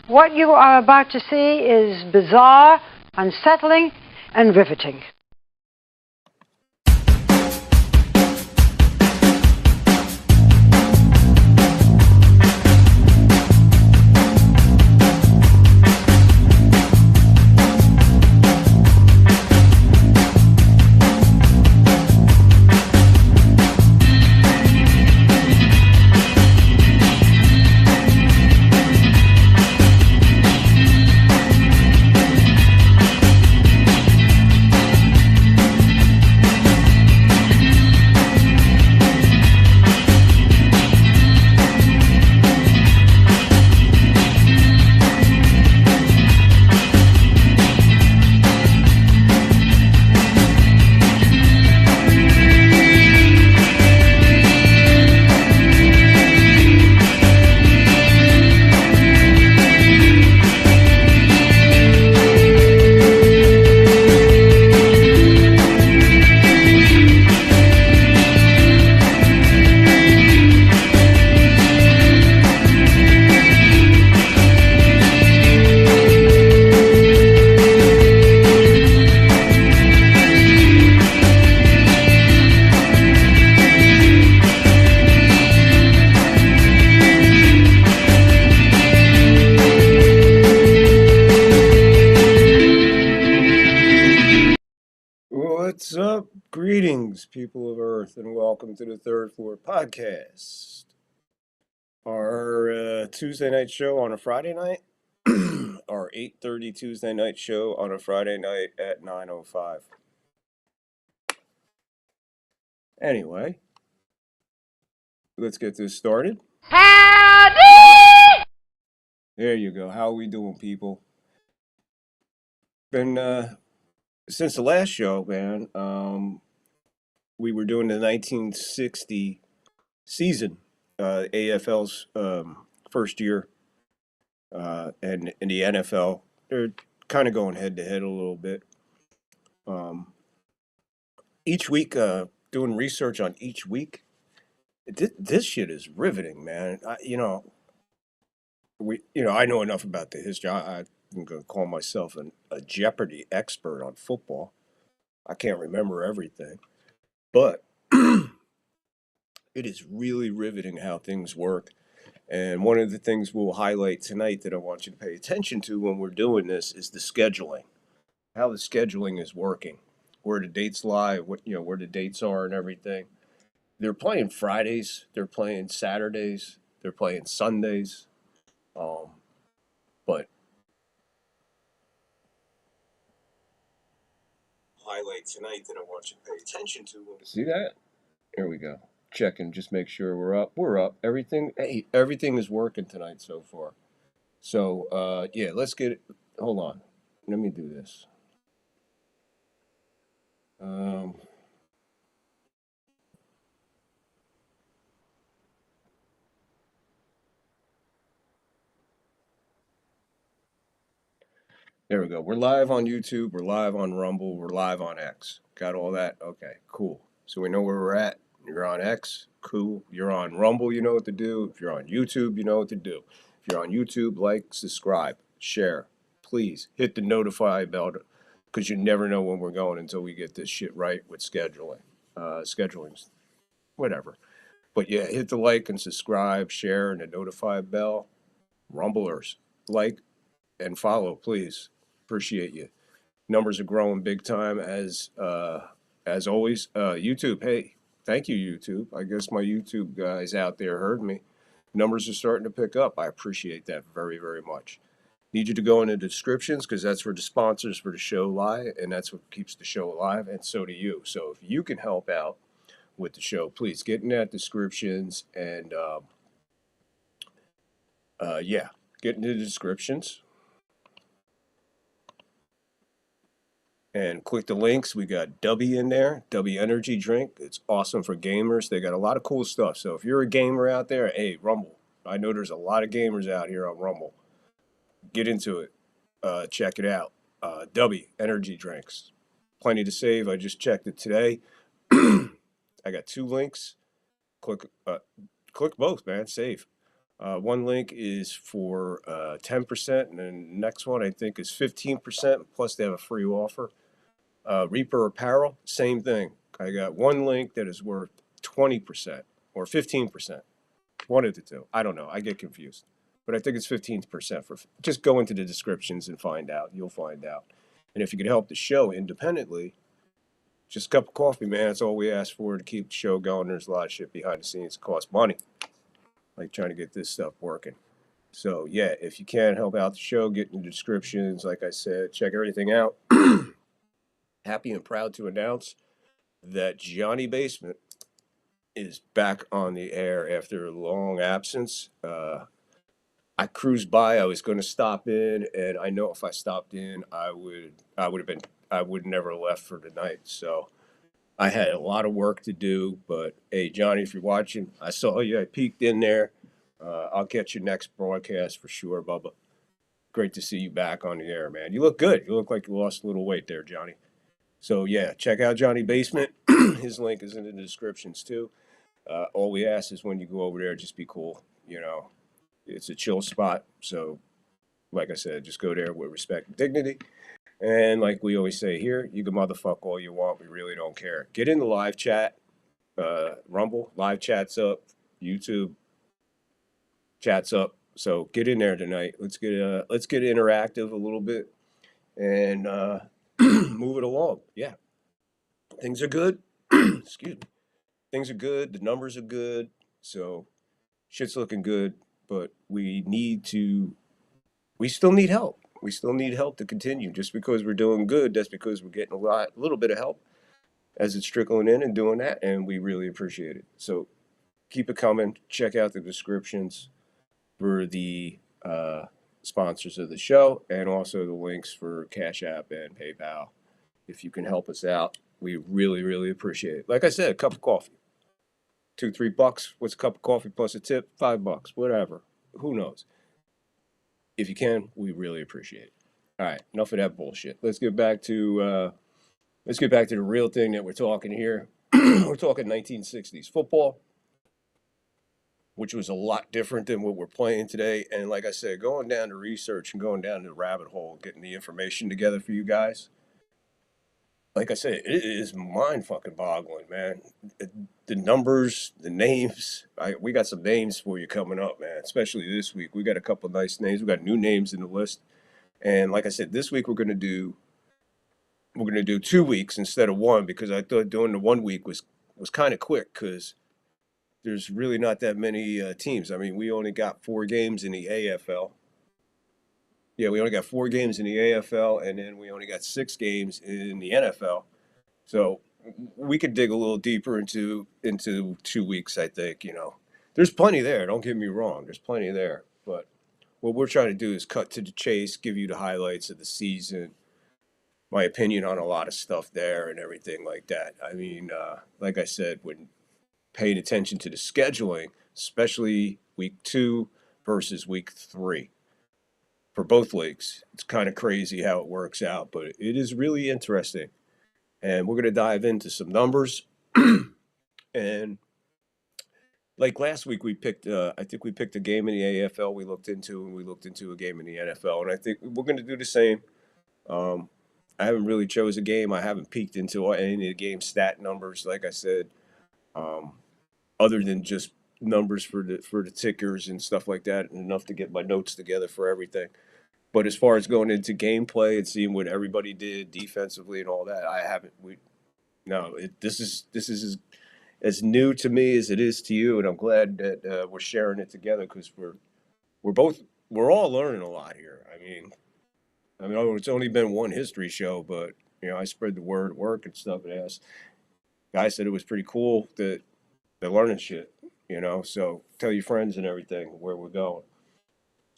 What you are about to see is bizarre, unsettling, and riveting. What's up? Greetings, people of Earth, and welcome to the Third Floor Podcast. Our Tuesday night show on a Friday night, our 8:30 Tuesday night show on a Friday night at 9:05. Anyway, let's get this started. Howdy! There you go. How are we doing, people? Been since the last show, man. We were doing the 1960 season, AFL's first year, and in the NFL, they're kind of going head to head a little bit. Each week, doing research on each week, this shit is riveting, man. I know enough about the history. I'm gonna call myself a Jeopardy expert on football. I can't remember everything, but it is really riveting how things work. And one of the things we'll highlight tonight that I want you to pay attention to when we're doing this is the scheduling, how the scheduling is working, where the dates lie, where the dates are and everything. They're playing Fridays, they're playing Saturdays, they're playing Sundays, but highlight tonight that I want you to pay attention to. See that? There we go. Checking, just make sure we're up. We're up. Everything is working tonight so far. So, yeah, let's get it. Hold on. Let me do this. There we go. We're live on YouTube. We're live on Rumble. We're live on X. Got all that? Okay, cool. So we know where we're at. You're on X. Cool. You're on Rumble. You know what to do. If you're on YouTube, you know what to do. If you're on YouTube, like, subscribe, share. Please hit the notify bell because you never know when we're going until we get this shit right with scheduling. Scheduling's whatever. But yeah, hit the like and subscribe, share, and the notify bell. Rumblers, like and follow, please. Appreciate you. Numbers are growing big time as always. YouTube, hey, thank you, YouTube. I guess my YouTube guys out there heard me. Numbers are starting to pick up. I appreciate that very, very much. Need you to go into the descriptions because that's where the sponsors for the show lie, and that's what keeps the show alive, and so do you. So if you can help out with the show, please get in that descriptions and yeah, get into the descriptions. And click the links. We got W in there, W Energy Drink. It's awesome for gamers. They got a lot of cool stuff. So if you're a gamer out there, hey, Rumble. I know there's a lot of gamers out here on Rumble. Get into it. Check it out. W Energy Drinks. Plenty to save. I just checked it today. I got 2 links. Click both, man. Save. One link is for 10%, and then the next one I think is 15%. Plus, they have a free offer. Reaper Apparel, same thing. I got one link that is worth 20% or 15%. One of the two. I don't know. I get confused. But I think it's 15% for. Just go into the descriptions and find out. You'll find out. And if you could help the show independently, just a cup of coffee, man. That's all we ask for to keep the show going. There's a lot of shit behind the scenes. It costs money, like trying to get this stuff working. So, yeah, if you can help out the show, get in the descriptions. Like I said, check everything out. Happy and proud to announce that Johnny Basement is back on the air after a long absence. I cruised by. I was going to stop in, and I know if I stopped in, I would never left for the night. So I had a lot of work to do. But hey, Johnny, if you're watching, I saw you. I peeked in there. I'll catch your next broadcast for sure, Bubba. Great to see you back on the air, man. You look good. You look like you lost a little weight there, Johnny. So yeah, check out Johnny Basement. His link is in the descriptions too. All we ask is when you go over there, just be cool. You know, it's a chill spot. So, like I said, just go there with respect and dignity. And like we always say here, you can motherfuck all you want. We really don't care. Get in the live chat. Rumble, live chat's up. YouTube, chat's up. So get in there tonight. Let's get interactive a little bit and move it along. Yeah, things are good. Excuse me. Things are good. The numbers are good. So shit's looking good. But we still need help. We still need help to continue. Just because we're doing good, that's because we're getting a little bit of help as it's trickling in and doing that, and we really appreciate it. So keep it coming. Check out the descriptions for the sponsors of the show, and also the links for Cash App and PayPal. If you can help us out, we really, really appreciate it. Like I said, a cup of coffee. $2-3. What's a cup of coffee plus a tip? $5. Whatever. Who knows? If you can, we really appreciate it. All right, enough of that bullshit. Let's get back to the real thing that we're talking here. We're talking 1960s football, which was a lot different than what we're playing today. And like I said, going down to research and going down to the rabbit hole, getting the information together for you guys. Like I said, it is mind-fucking-boggling, man. The numbers, the names. We got some names for you coming up, man, especially this week. We got a couple nice names. We got new names in the list. And like I said, this week we're going to do 2 weeks instead of one, because I thought doing the 1 week was kind of quick because there's really not that many teams. I mean, we only got 4 games in the AFL. Yeah, we only got 4 games in the AFL, and then we only got 6 games in the NFL. So we could dig a little deeper into 2 weeks, I think. You know, there's plenty there. Don't get me wrong. There's plenty there. But what we're trying to do is cut to the chase, give you the highlights of the season, my opinion on a lot of stuff there and everything like that. I mean, like I said, when paying attention to the scheduling, especially week 2 versus week 3. For both leagues, it's kind of crazy how it works out, but it is really interesting. And we're going to dive into some numbers. And like last week, I think we picked a game in the AFL we looked into, and we looked into a game in the NFL. And I think we're going to do the same. I haven't really chose a game. I haven't peeked into any of the game stat numbers, like I said, other than just numbers for the tickers and stuff like that, and enough to get my notes together for everything. But as far as going into gameplay and seeing what everybody did defensively and all that, I haven't. This is as new to me as it is to you, and I'm glad that we're sharing it together, because we're all learning a lot here. I mean, it's only been one history show, but I spread the word at work and stuff. And guys said it was pretty cool that they're learning shit. So tell your friends and everything where we're going.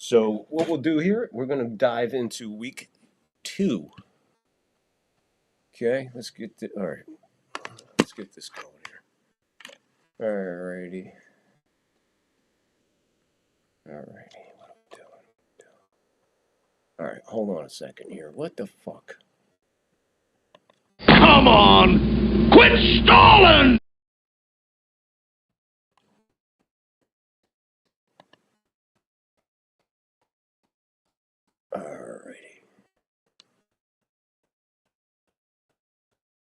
So what we'll do here, we're going to dive into week 2. Okay, let's get this going here. Alrighty. What am I doing? All right, hold on a second here. What the fuck? Come on! Quit stalling!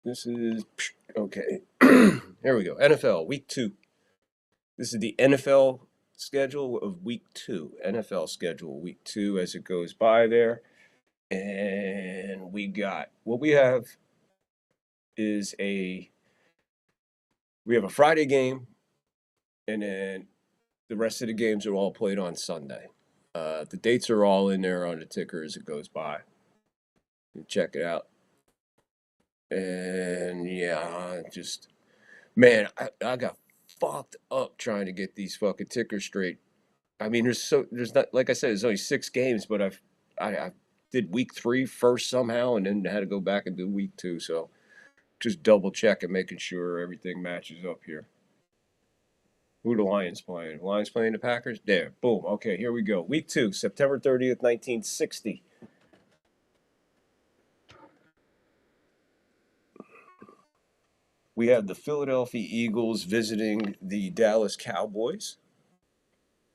This is okay. Here we go. NFL Week 2. This is the NFL schedule of Week 2. NFL schedule Week 2 as it goes by there. And we got what we have is we have a Friday game, and then the rest of the games are all played on Sunday. The dates are all in there on the ticker as it goes by. Check it out. And yeah, just man, I got fucked up trying to get these fucking tickers straight. I mean, there's not, like I said, there's only 6 games, but I did week 3 first somehow, and then had to go back and do week 2. So just double checking, making sure everything matches up here. Who the Lions playing? Lions playing the Packers? There, boom. Okay, here we go. Week 2, September 30th, 1960. We have the Philadelphia Eagles visiting the Dallas Cowboys.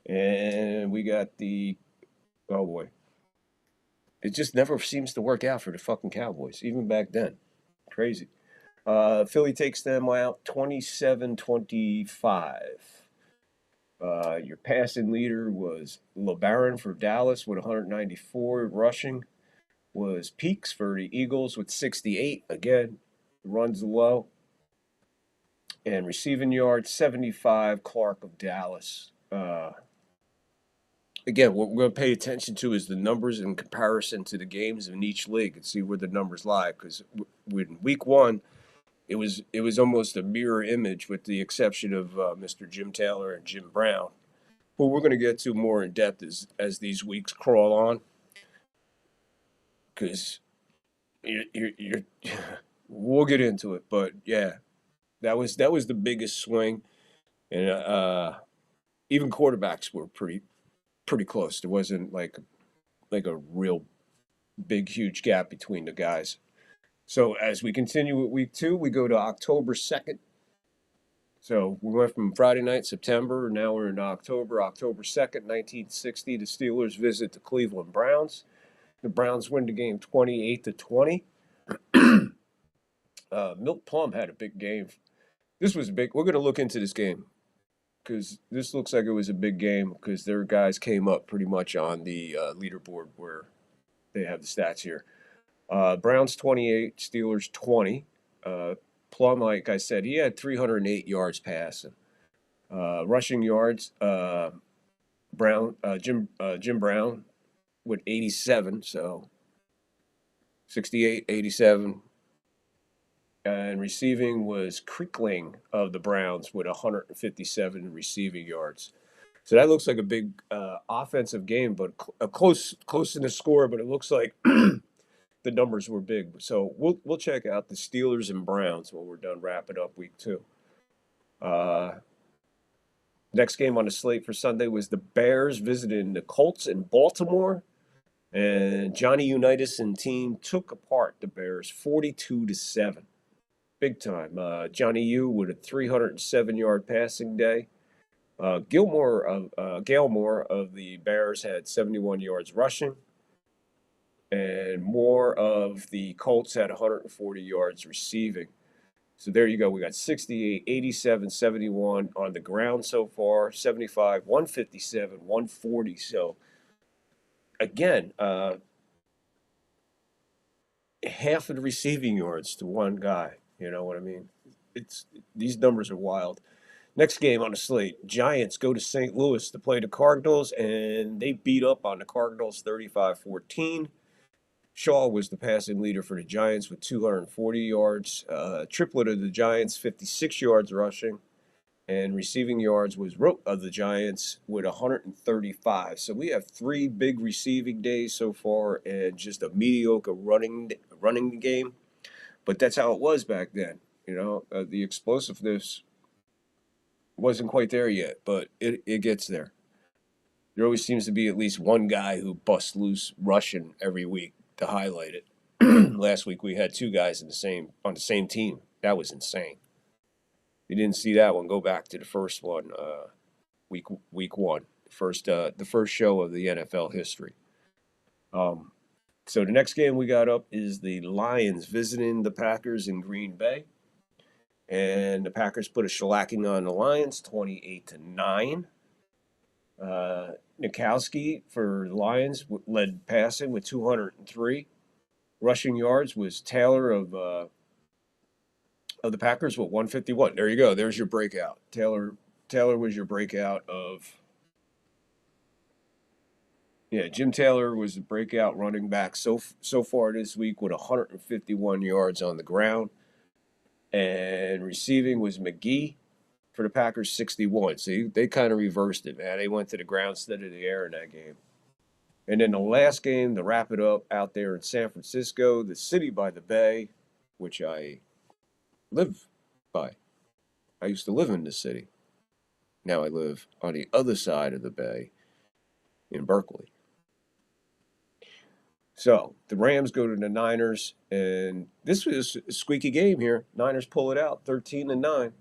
And we got oh boy. It just never seems to work out for the fucking Cowboys, even back then. Crazy. Philly takes them out 27-25. Your passing leader was LeBaron for Dallas with 194 rushing. Was Peaks for the Eagles with 68. Again, runs low. And receiving yards, 75, Clark of Dallas. Again, what we're going to pay attention to is the numbers in comparison to the games in each league and see where the numbers lie. Because in week 1, it was almost a mirror image with the exception of Mr. Jim Taylor and Jim Brown, who we're going to get to more in depth as these weeks crawl on. Because we'll get into it. But yeah, that was the biggest swing. And even quarterbacks were pretty close. There wasn't like a real big, huge gap between the guys. So as we continue with week 2, we go to October 2nd. So we went from Friday night, September, now we're in October. October 2nd, 1960, the Steelers visit the Cleveland Browns. The Browns win the game 28-20. Milt Plum had a big game. This was big. We're going to look into this game because this looks like it was a big game because their guys came up pretty much on the leaderboard where they have the stats here. Browns 28, Steelers 20. Plum, like I said, he had 308 yards passing. Rushing yards, Jim Brown with 87, so 68, 87. And receiving was Creekling of the Browns with 157 receiving yards. So that looks like a big offensive game, but close in the score. But it looks like the numbers were big. So we'll check out the Steelers and Browns when we're done wrapping up week 2. Next game on the slate for Sunday was the Bears visiting the Colts in Baltimore. And Johnny Unitas and team took apart the Bears 42-7. Big time. Johnny U with a 307-yard passing day. Gilmore of the Bears had 71 yards rushing. And more of the Colts had 140 yards receiving. So there you go. We got 68, 87, 71 on the ground so far. 75, 157, 140. So again, half of the receiving yards to one guy. You know what I mean? These numbers are wild. Next game on the slate, Giants go to St. Louis to play the Cardinals, and they beat up on the Cardinals 35-14. Shaw was the passing leader for the Giants with 240 yards. Triplet of the Giants, 56 yards rushing. And receiving yards was Rote of the Giants with 135. So we have 3 big receiving days so far and just a mediocre running the game. But that's how it was back then. You know, the explosiveness wasn't quite there yet, but it gets there. There always seems to be at least one guy who busts loose rushing every week to highlight it. Last week we had 2 guys on the same team. That was insane. If you didn't see that one, go back to the first one, week 1, the first show of the NFL history. So the next game we got up is the Lions visiting the Packers in Green Bay. And the Packers put a shellacking on the Lions, 28-9. Nikowski for the Lions led passing with 203. Rushing yards was Taylor of the Packers with 151. There you go. There's your breakout. Taylor was your breakout of. Yeah, Jim Taylor was the breakout running back so far this week with 151 yards on the ground. And receiving was McGee for the Packers, 61. So they kind of reversed it, man. They went to the ground instead of the air in that game. And then the last game to wrap it up out there in San Francisco, the city by the bay, which I live by. I used to live in the city. Now I live on the other side of the bay in Berkeley. So the Rams go to the Niners, and this was a squeaky game here. Niners pull it out, 13-9.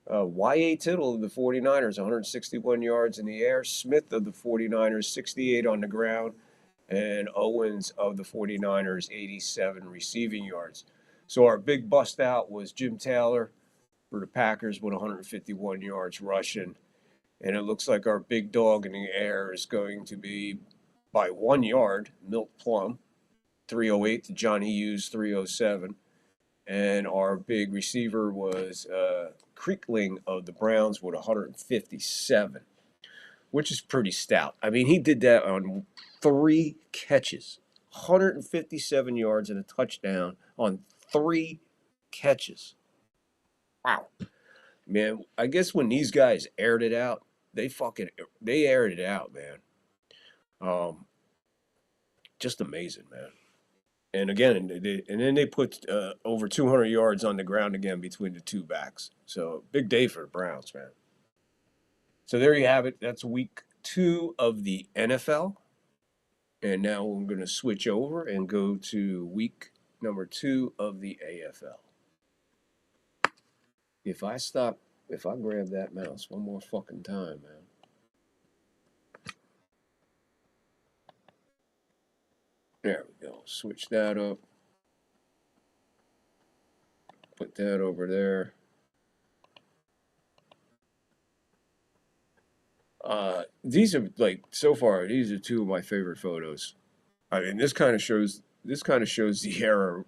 Y.A. Tittle of the 49ers, 161 yards in the air. Smith of the 49ers, 68 on the ground. And Owens of the 49ers, 87 receiving yards. So our big bust out was Jim Taylor for the Packers with 151 yards rushing. And it looks like our big dog in the air is going to be, by 1 yard, Milt Plum, 308 to Johnny Hughes, 307. And our big receiver was Creekling of the Browns with 157, which is pretty stout. I mean, he did that on 3 catches, 157 yards and a touchdown on 3 catches. Wow. Man, I guess when these guys aired it out, they aired it out, man. Just amazing, man. And again, then they put over 200 yards on the ground again between the two backs. So big day for the Browns, man. So there you have it. That's week 2 of the NFL. And now I'm going to switch over and go to week number 2 of the AFL. If I grab that mouse one more fucking time, man. There we go. Switch that up. Put that over there. These are so far, these are 2 of my favorite photos. I mean, this kind of shows the era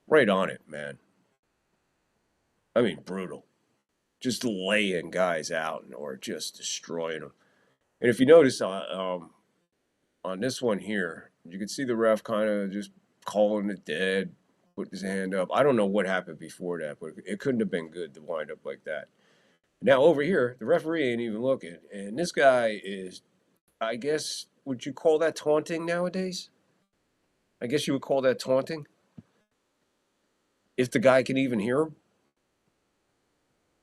right on it, man. I mean, brutal. Just laying guys out or just destroying them. And if you notice on this one here, you can see the ref kind of just calling it dead, putting his hand up. I don't know what happened before that, but it couldn't have been good to wind up like that. Now over here, the referee ain't even looking, and this guy is, I guess, would you call that taunting nowadays? I guess you would call that taunting. If the guy can even hear him.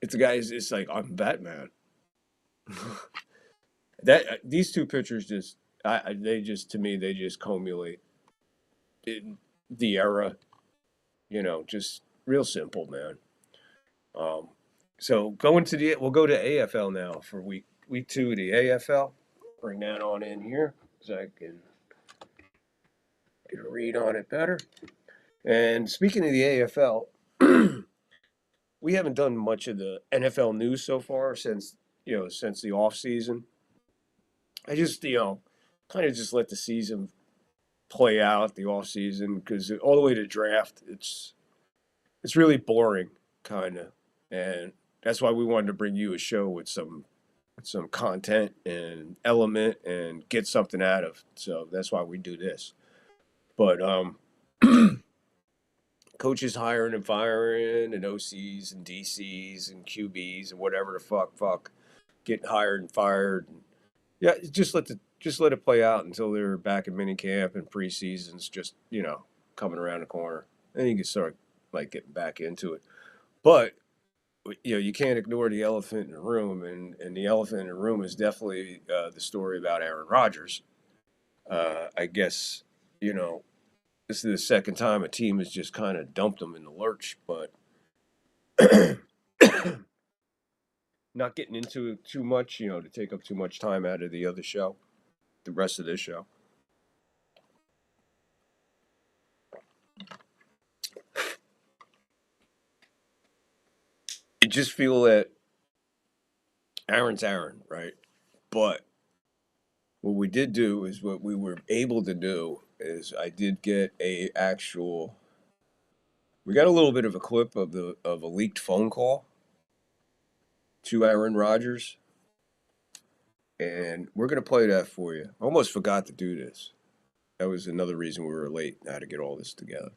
If the guy is, it's like, I'm Batman. These 2 pictures to me, they just cumulate the era, just real simple, man. So we'll go to AFL now for week 2 of the AFL. Bring that on in here so I can get a read on it better. And speaking of the AFL, we haven't done much of the NFL news so far since the off season. I just kind of just let the season play out, the off season, because all the way to draft, it's really boring, kind of, and that's why we wanted to bring you a show with some content and element and get something out of. So that's why we do this. But coaches hiring and firing, and OCs and DCs and QBs and whatever the fuck getting hired and fired. And yeah, just let it play out until they're back in minicamp and preseason's just coming around the corner. Then you can start getting back into it. But you can't ignore the elephant in the room, and the elephant in the room is definitely the story about Aaron Rodgers. I guess this is the second time a team has just kind of dumped him in the lurch, but not getting into it too much, to take up too much time out of the rest of this show. just feel that Aaron's Aaron, right? But what we did do is what we were able to do is I did get a actual. We got a little bit of a clip of a leaked phone call to Aaron Rodgers, and we're gonna play that for you. I almost forgot to do this. That was another reason we were late. Now to get all this together.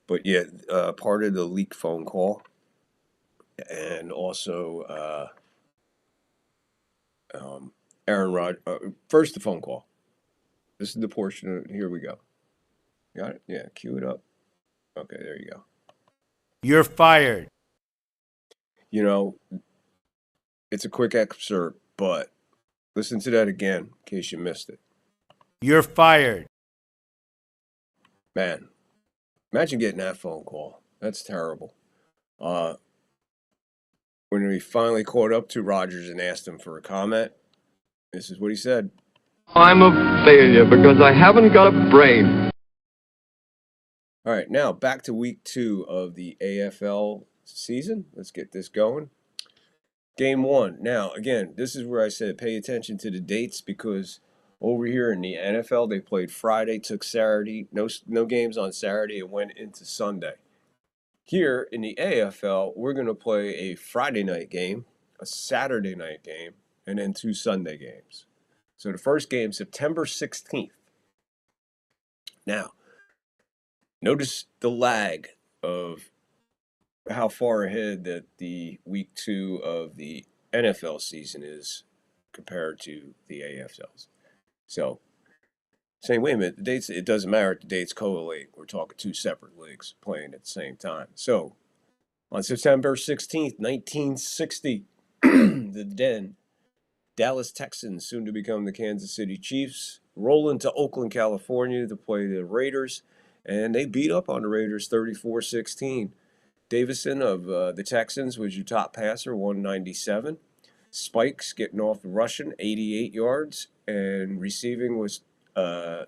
But yeah, part of the leaked phone call, and also Aaron Rodgers. First, the phone call. This is the portion of. Here we go. Got it? Yeah, cue it up. Okay, there you go. You're fired. You know, it's a quick excerpt, but listen to that again in case you missed it. You're fired. Man, imagine getting that phone call. That's terrible. When we finally caught up to Rodgers and asked him for a comment, this is what he said. I'm a failure because I haven't got a brain. All right, now back to week 2 of the AFL season. Let's get this going. Game 1. Now, again, this is where I said pay attention to the dates because over here in the NFL, they played Friday, took Saturday, no games on Saturday, and went into Sunday. Here in the AFL, we're going to play a Friday night game, a Saturday night game, and then 2 Sunday games. So the first game, September 16th. Now, notice the lag of how far ahead that the week 2 of the NFL season is compared to the AFL's. So, saying, wait a minute, the dates, it doesn't matter if the dates correlate. We're talking 2 separate leagues playing at the same time. So, on September 16th, 1960, the Dallas Texans, soon to become the Kansas City Chiefs, roll into Oakland, California to play the Raiders, and they beat up on the Raiders 34-16. Davison of the Texans was your top passer, 197. Spikes getting off the rushing, 88 yards, and receiving was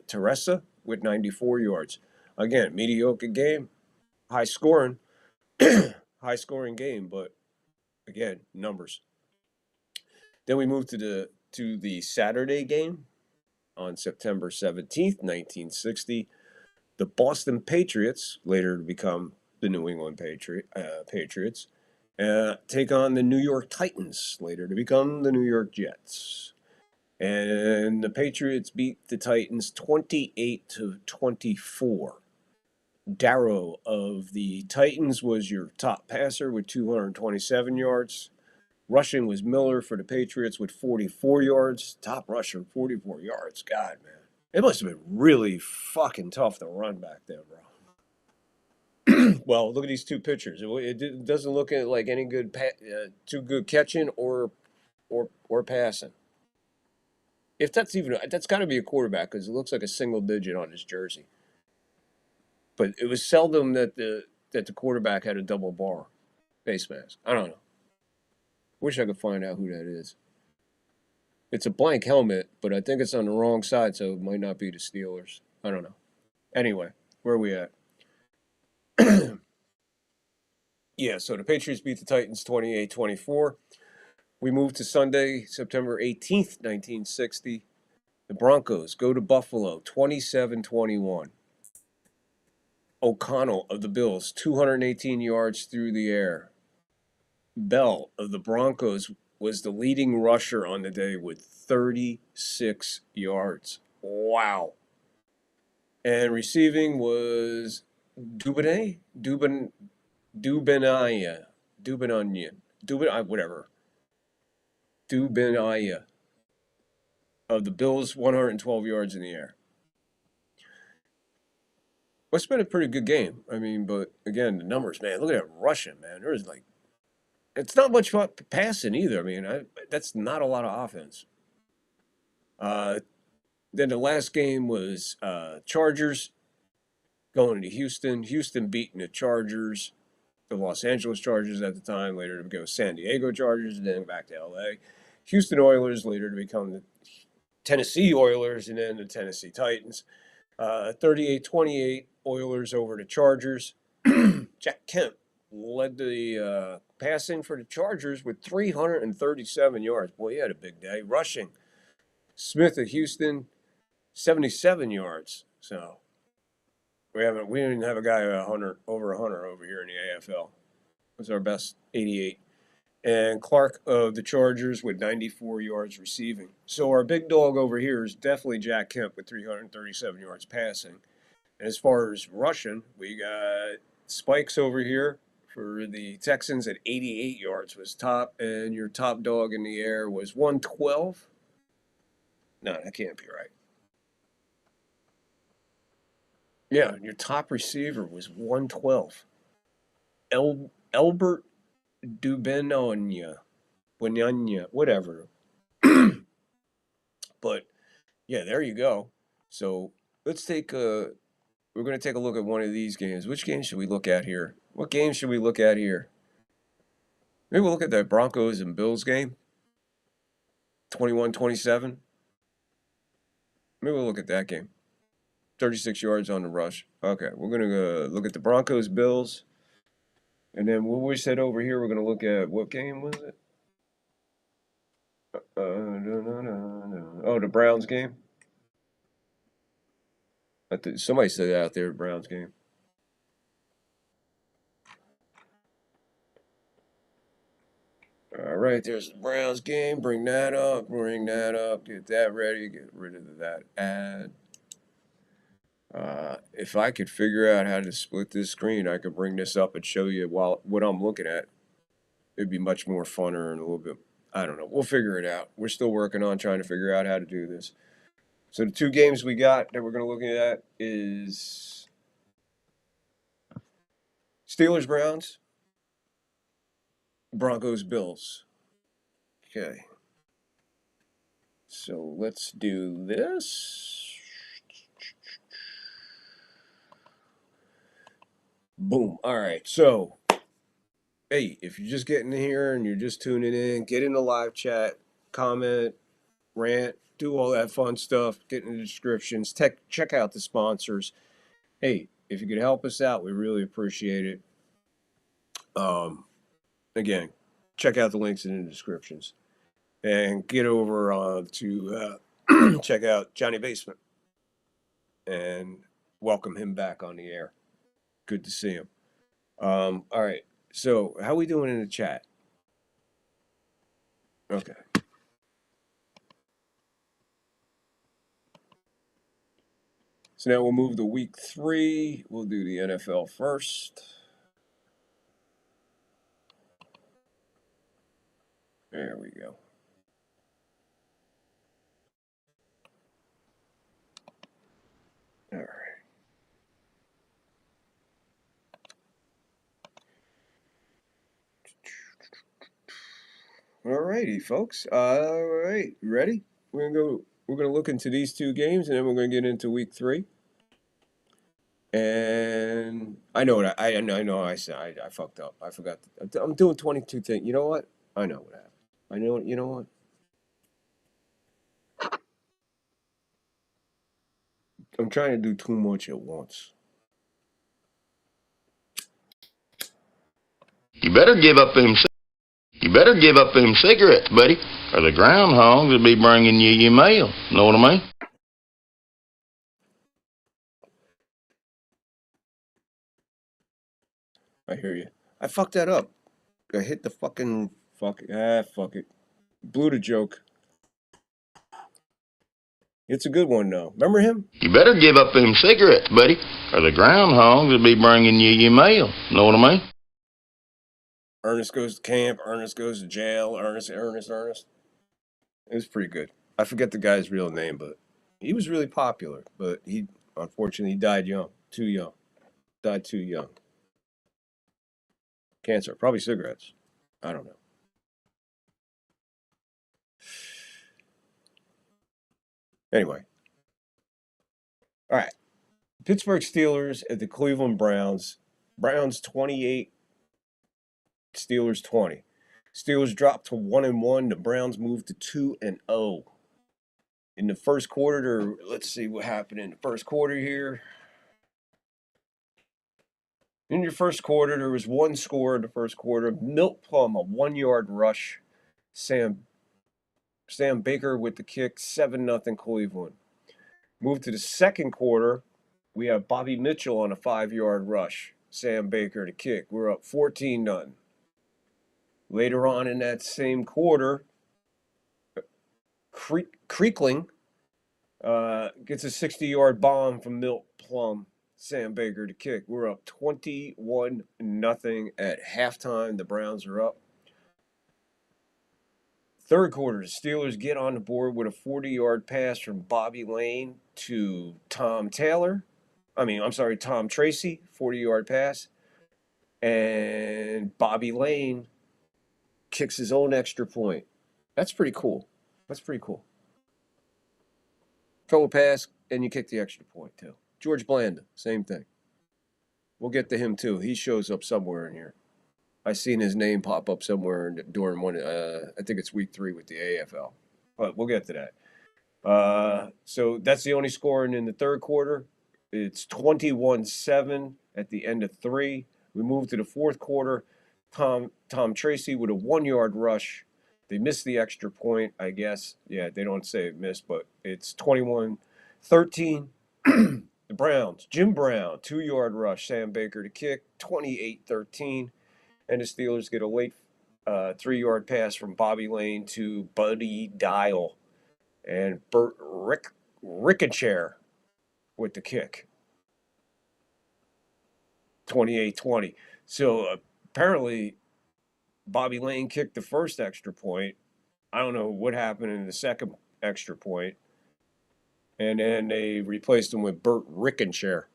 Teresa with 94 yards. Again, mediocre game, high scoring game, but again, numbers. Then we moved to the Saturday game on September 17th, 1960. The Boston Patriots, later to become the New England Patriots, take on the New York Titans, later to become the New York Jets. And the Patriots beat the Titans 28-24. Darrow of the Titans was your top passer with 227 yards. Rushing was Miller for the Patriots with 44 yards. Top rusher, 44 yards. God, man. It must have been really fucking tough to run back there, bro. Well, look at these 2 pictures. It doesn't look like any good, too good catching or passing. If that's that's got to be a quarterback because it looks like a single digit on his jersey. But it was seldom that the quarterback had a double bar face mask. I don't know. Wish I could find out who that is. It's a blank helmet, but I think it's on the wrong side, so it might not be the Steelers. I don't know. Anyway, where are we at? Yeah, so the Patriots beat the Titans 28-24. We move to Sunday, September 18th, 1960. The Broncos go to Buffalo 27-21. O'Connell of the Bills, 218 yards through the air. Bell of the Broncos was the leading rusher on the day with 36 yards. Wow. And receiving was Dubonnier, of the Bills, 112 yards in the air. It's been a pretty good game. I mean, but again, the numbers, man, look at that rushing, man. There's it's not much fun passing either. I mean, that's not a lot of offense. Then the last game was Chargers going to Houston. Houston beating the Chargers, the Los Angeles Chargers at the time, later to go San Diego Chargers, and then back to LA. Houston Oilers, later to become the Tennessee Oilers, and then the Tennessee Titans. 38-28, Oilers over the Chargers. Jack Kemp led the passing for the Chargers with 337 yards. Boy, he had a big day. Rushing, Smith of Houston, 77 yards. So we didn't have a guy over 100 over here in the AFL. It was our best 88. And Clark of the Chargers with 94 yards receiving. So our big dog over here is definitely Jack Kemp with 337 yards passing. And as far as rushing, we got Spikes over here for the Texans at 88 yards was top, and your top dog in the air was 112. No, that can't be right. Yeah, your top receiver was 112. Albert Dubenonia, whatever. But yeah, there you go. So let's take we're going to take a look at one of these games. Which game should we look at here? What game should we look at here? Maybe we'll look at that Broncos and Bills game. 21-27. Maybe we'll look at that game. 36 yards on the rush. Okay, we're going to look at the Broncos, Bills. And then what we said over here, we're going to look at, what game was it? Oh, the Browns game. Somebody said that out there, the Browns game. All right, there's the Browns game. Bring that up. Get that ready. Get rid of that ad. If I could figure out how to split this screen, I could bring this up and show you what I'm looking at. It'd be much more funner and a little bit, I don't know. We'll figure it out. We're still working on trying to figure out how to do this. So the two games we got that we're going to look at is Steelers-Browns, Broncos-Bills. Okay. So let's do this. Boom. All right. So, hey, if you're just getting here and you're just tuning in, get in the live chat, comment, rant, do all that fun stuff, get in the descriptions, check out the sponsors. Hey, if you could help us out, we really appreciate it. Again, check out the links in the descriptions. And get over to check out Johnny Basement and welcome him back on the air. Good to see him. All right. So, how we doing in the chat? Okay. So now we'll move to week 3. We'll do the NFL first. There we go. All right. All righty, folks. All right, ready? We're gonna look into these two games, and then we're gonna get into week 3. And I know what I know. I said I fucked up. I forgot. I'm doing 22 things. You know what? I know what happened. I know. You know what? I'm trying to do too much at once. You better give up them cigarettes, buddy, or the groundhogs will be bringing you your mail. Know what I mean? I hear you. I fucked that up. I hit the fuck it. Blew the joke. It's a good one though. Remember him? You better give up them cigarettes, buddy, or the groundhogs will be bringing you your mail. Know what I mean? Ernest goes to camp. Ernest goes to jail. Ernest. It was pretty good. I forget the guy's real name, but he was really popular. But he, unfortunately, died young. Too young. Died too young. Cancer. Probably cigarettes. I don't know. Anyway. All right. Pittsburgh Steelers at the Cleveland Browns. Browns 28. Steelers 20. Steelers dropped to 1-1. The Browns moved to 2-0. In the first quarter, let's see what happened in the first quarter here. In your first quarter, there was one score in the first quarter. Milt Plum, a 1-yard rush. Sam Baker with the kick, 7-0 Cleveland. Move to the second quarter. We have Bobby Mitchell on a 5-yard rush. Sam Baker to kick. We're up 14-0. Later on in that same quarter, Creekling gets a 60-yard bomb from Milt Plum. Sam Baker to kick. We're up 21-0 at halftime. The Browns are up. Third quarter, the Steelers get on the board with a 40-yard pass from Bobby Lane to Tom Tracy, 40-yard pass. And Bobby Lane kicks his own extra point. That's pretty cool. Throw a pass, and you kick the extra point, too. George Blanda, same thing. We'll get to him, too. He shows up somewhere in here. I seen his name pop up somewhere during one. I think it's week 3 with the AFL, but we'll get to that. So that's the only scoring in the third quarter. It's 21-7 at the end of 3. We move to the fourth quarter. Tom Tracy with a 1-yard rush. They missed the extra point, I guess. Yeah, they don't say it missed, but it's 21-13. The Browns, Jim Brown, 2-yard rush. Sam Baker to kick, 28-13. And the Steelers get a late 3-yard pass from Bobby Lane to Buddy Dial. And Burt Rickenshire with the kick. 28-20. So apparently Bobby Lane kicked the first extra point. I don't know what happened in the second extra point. And then they replaced him with Burt Rickenshire.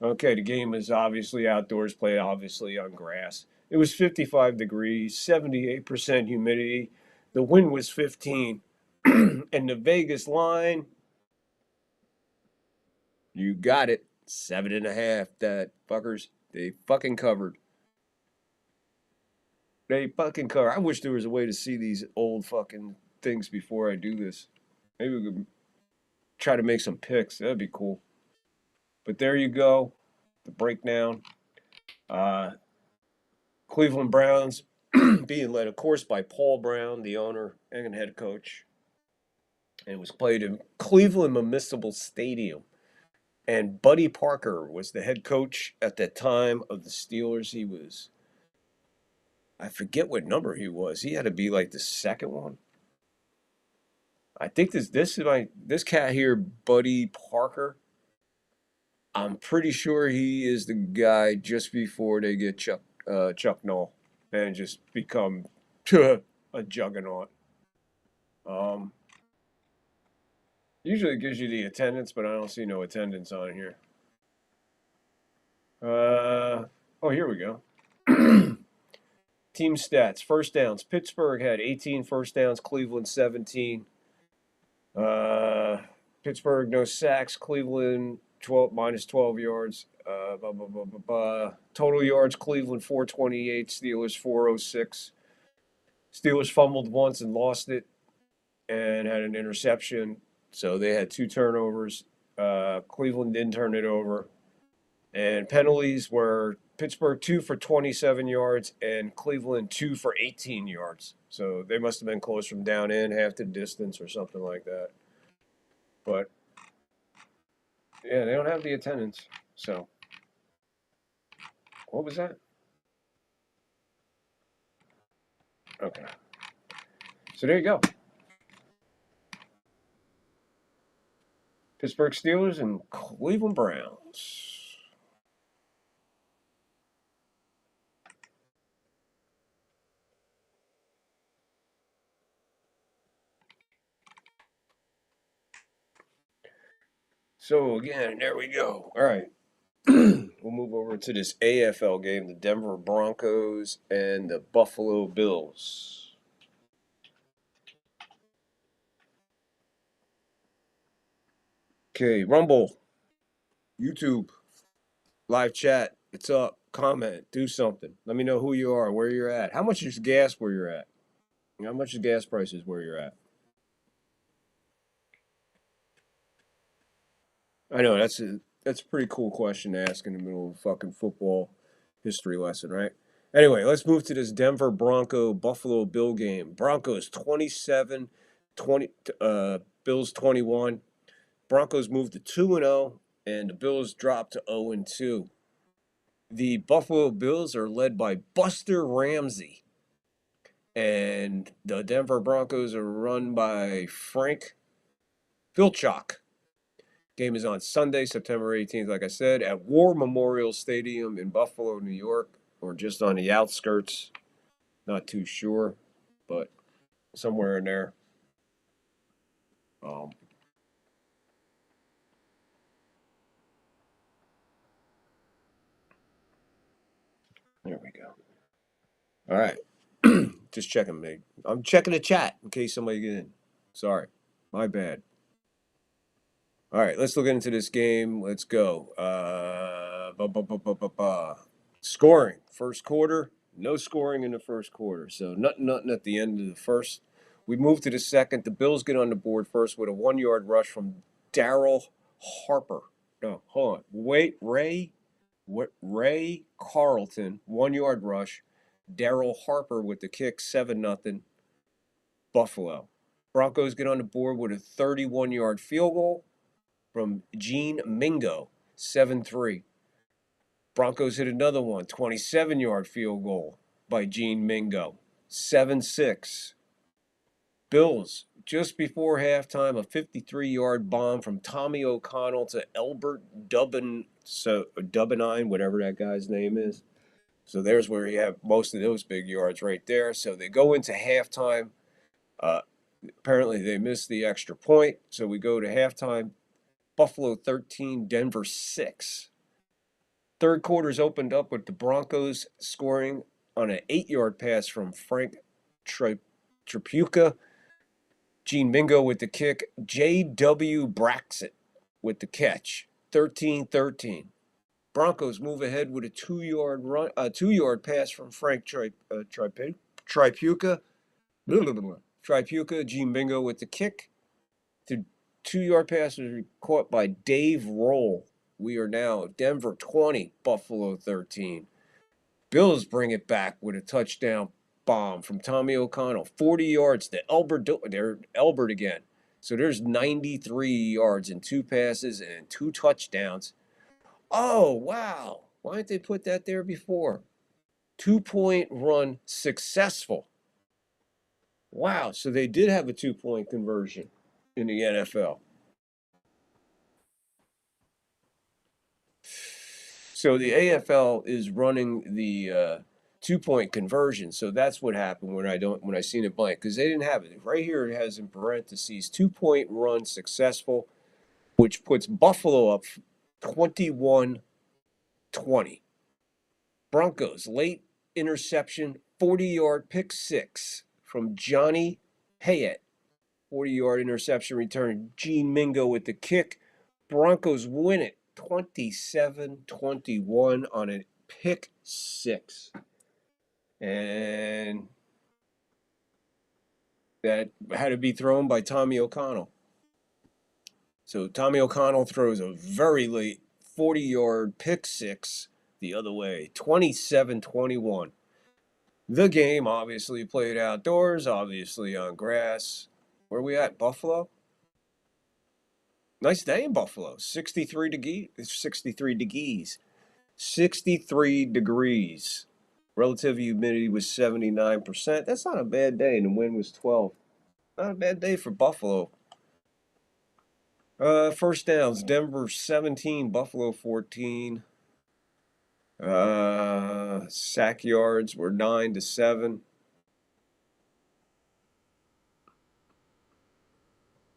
Okay, the game is obviously outdoors, played obviously on grass. It was 55 degrees, 78% humidity. The wind was 15. And the Vegas line, you got it, 7.5. That fuckers, they fucking covered. I wish there was a way to see these old fucking things before I do this. Maybe we could try to make some picks. That'd be cool. But there you go, the breakdown. Cleveland Browns being led, of course, by Paul Brown, the owner and head coach. And it was played in Cleveland Municipal Stadium. And Buddy Parker was the head coach at that time of the Steelers. He was, I forget what number he was. He had to be like the second one. I think this cat here, Buddy Parker. I'm pretty sure he is the guy just before they get Chuck Noll and just become a juggernaut. Usually it gives you the attendance, but I don't see no attendance on here. Here we go. Team stats. First downs. Pittsburgh had 18 first downs. Cleveland 17. Pittsburgh no sacks. Cleveland minus 12 yards. Total yards. Cleveland 428. Steelers 406. Steelers fumbled once and lost it and had an interception. So they had 2 turnovers. Cleveland didn't turn it over. And penalties were Pittsburgh 2 for 27 yards and Cleveland 2 for 18 yards. So they must have been close from down in, half the distance or something like that. But, yeah, they don't have the attendance. So, what was that? Okay. So there you go. Pittsburgh Steelers and Cleveland Browns. So again, there we go. All right. We'll move over to this AFL game, the Denver Broncos and the Buffalo Bills. Okay, Rumble, YouTube, live chat, it's up, comment, do something. Let me know who you are, where you're at. How much is gas where you're at? How much is gas prices where you're at? I know, that's That's a pretty cool question to ask in the middle of a fucking football history lesson, right? Anyway, let's move to this Denver Bronco Buffalo Bill game. Broncos 27, 20, Bills 21. Broncos moved to 2-0, and the Bills dropped to 0-2. The Buffalo Bills are led by Buster Ramsey, and the Denver Broncos are run by Frank Vilchok. Game is on Sunday, September 18th, like I said, at War Memorial Stadium in Buffalo, New York, or just on the outskirts. Not too sure, but somewhere in there. There we go. All right. Just checking me. I'm checking the chat in case somebody get in. Sorry. My bad. All right, let's look into this game. Let's go. Scoring. First quarter. No scoring in the first quarter. So nothing at the end of the first. We move to the second. The Bills get on the board first with a 1-yard rush from Daryl Harper. No, hold on. Wait, Ray Carlton, 1-yard rush. Daryl Harper with the kick, 7-0. Buffalo. Broncos get on the board with a 31-yard field goal from Gene Mingo, 7-3. Broncos hit another one, 27-yard field goal by Gene Mingo, 7-6. Bills, just before halftime, a 53-yard bomb from Tommy O'Connell to Albert Dubbenine, whatever that guy's name is. So there's where you have most of those big yards right there. So they go into halftime. Apparently they missed the extra point. So we go to halftime. Buffalo 13, Denver 6. Third quarter's opened up with the Broncos scoring on an 8-yard pass from Frank Tripucka. Gene Mingo with the kick. J.W. Braxton with the catch. 13-13. Broncos move ahead with a 2-yard pass from Frank Tripucka. Tripucka, Gene Mingo with the kick. The 2-yard pass was caught by Dave Roll. We are now Denver 20, Buffalo 13. Bills bring it back with a touchdown bomb from Tommy O'Connell. 40 yards to Elbert again. So there's 93 yards in 2 passes and 2 touchdowns. Oh, wow. Why didn't they put that there before? 2-point run successful. Wow. So they did have a 2-point conversion in the NFL. So the AFL is running the 2-point conversion. So that's what happened when I seen it blank, because they didn't have it. Right here it has in parentheses 2-point run successful, which puts Buffalo up 21-20. Broncos late interception, 40-yard pick six from Johnny Hayat. 40-yard interception return. Gene Mingo with the kick. Broncos win it 27-21 on a pick six. And that had to be thrown by Tommy O'Connell. So Tommy O'Connell throws a very late 40-yard pick six the other way, 27-21. The game obviously played outdoors, obviously on grass. Where are we at? Buffalo? Nice day in Buffalo. 63 degrees. 63 degrees. Relative humidity was 79%. That's not a bad day, and the wind was 12. Not a bad day for Buffalo. First downs, Denver 17, Buffalo 14. Sack yards were 9-7.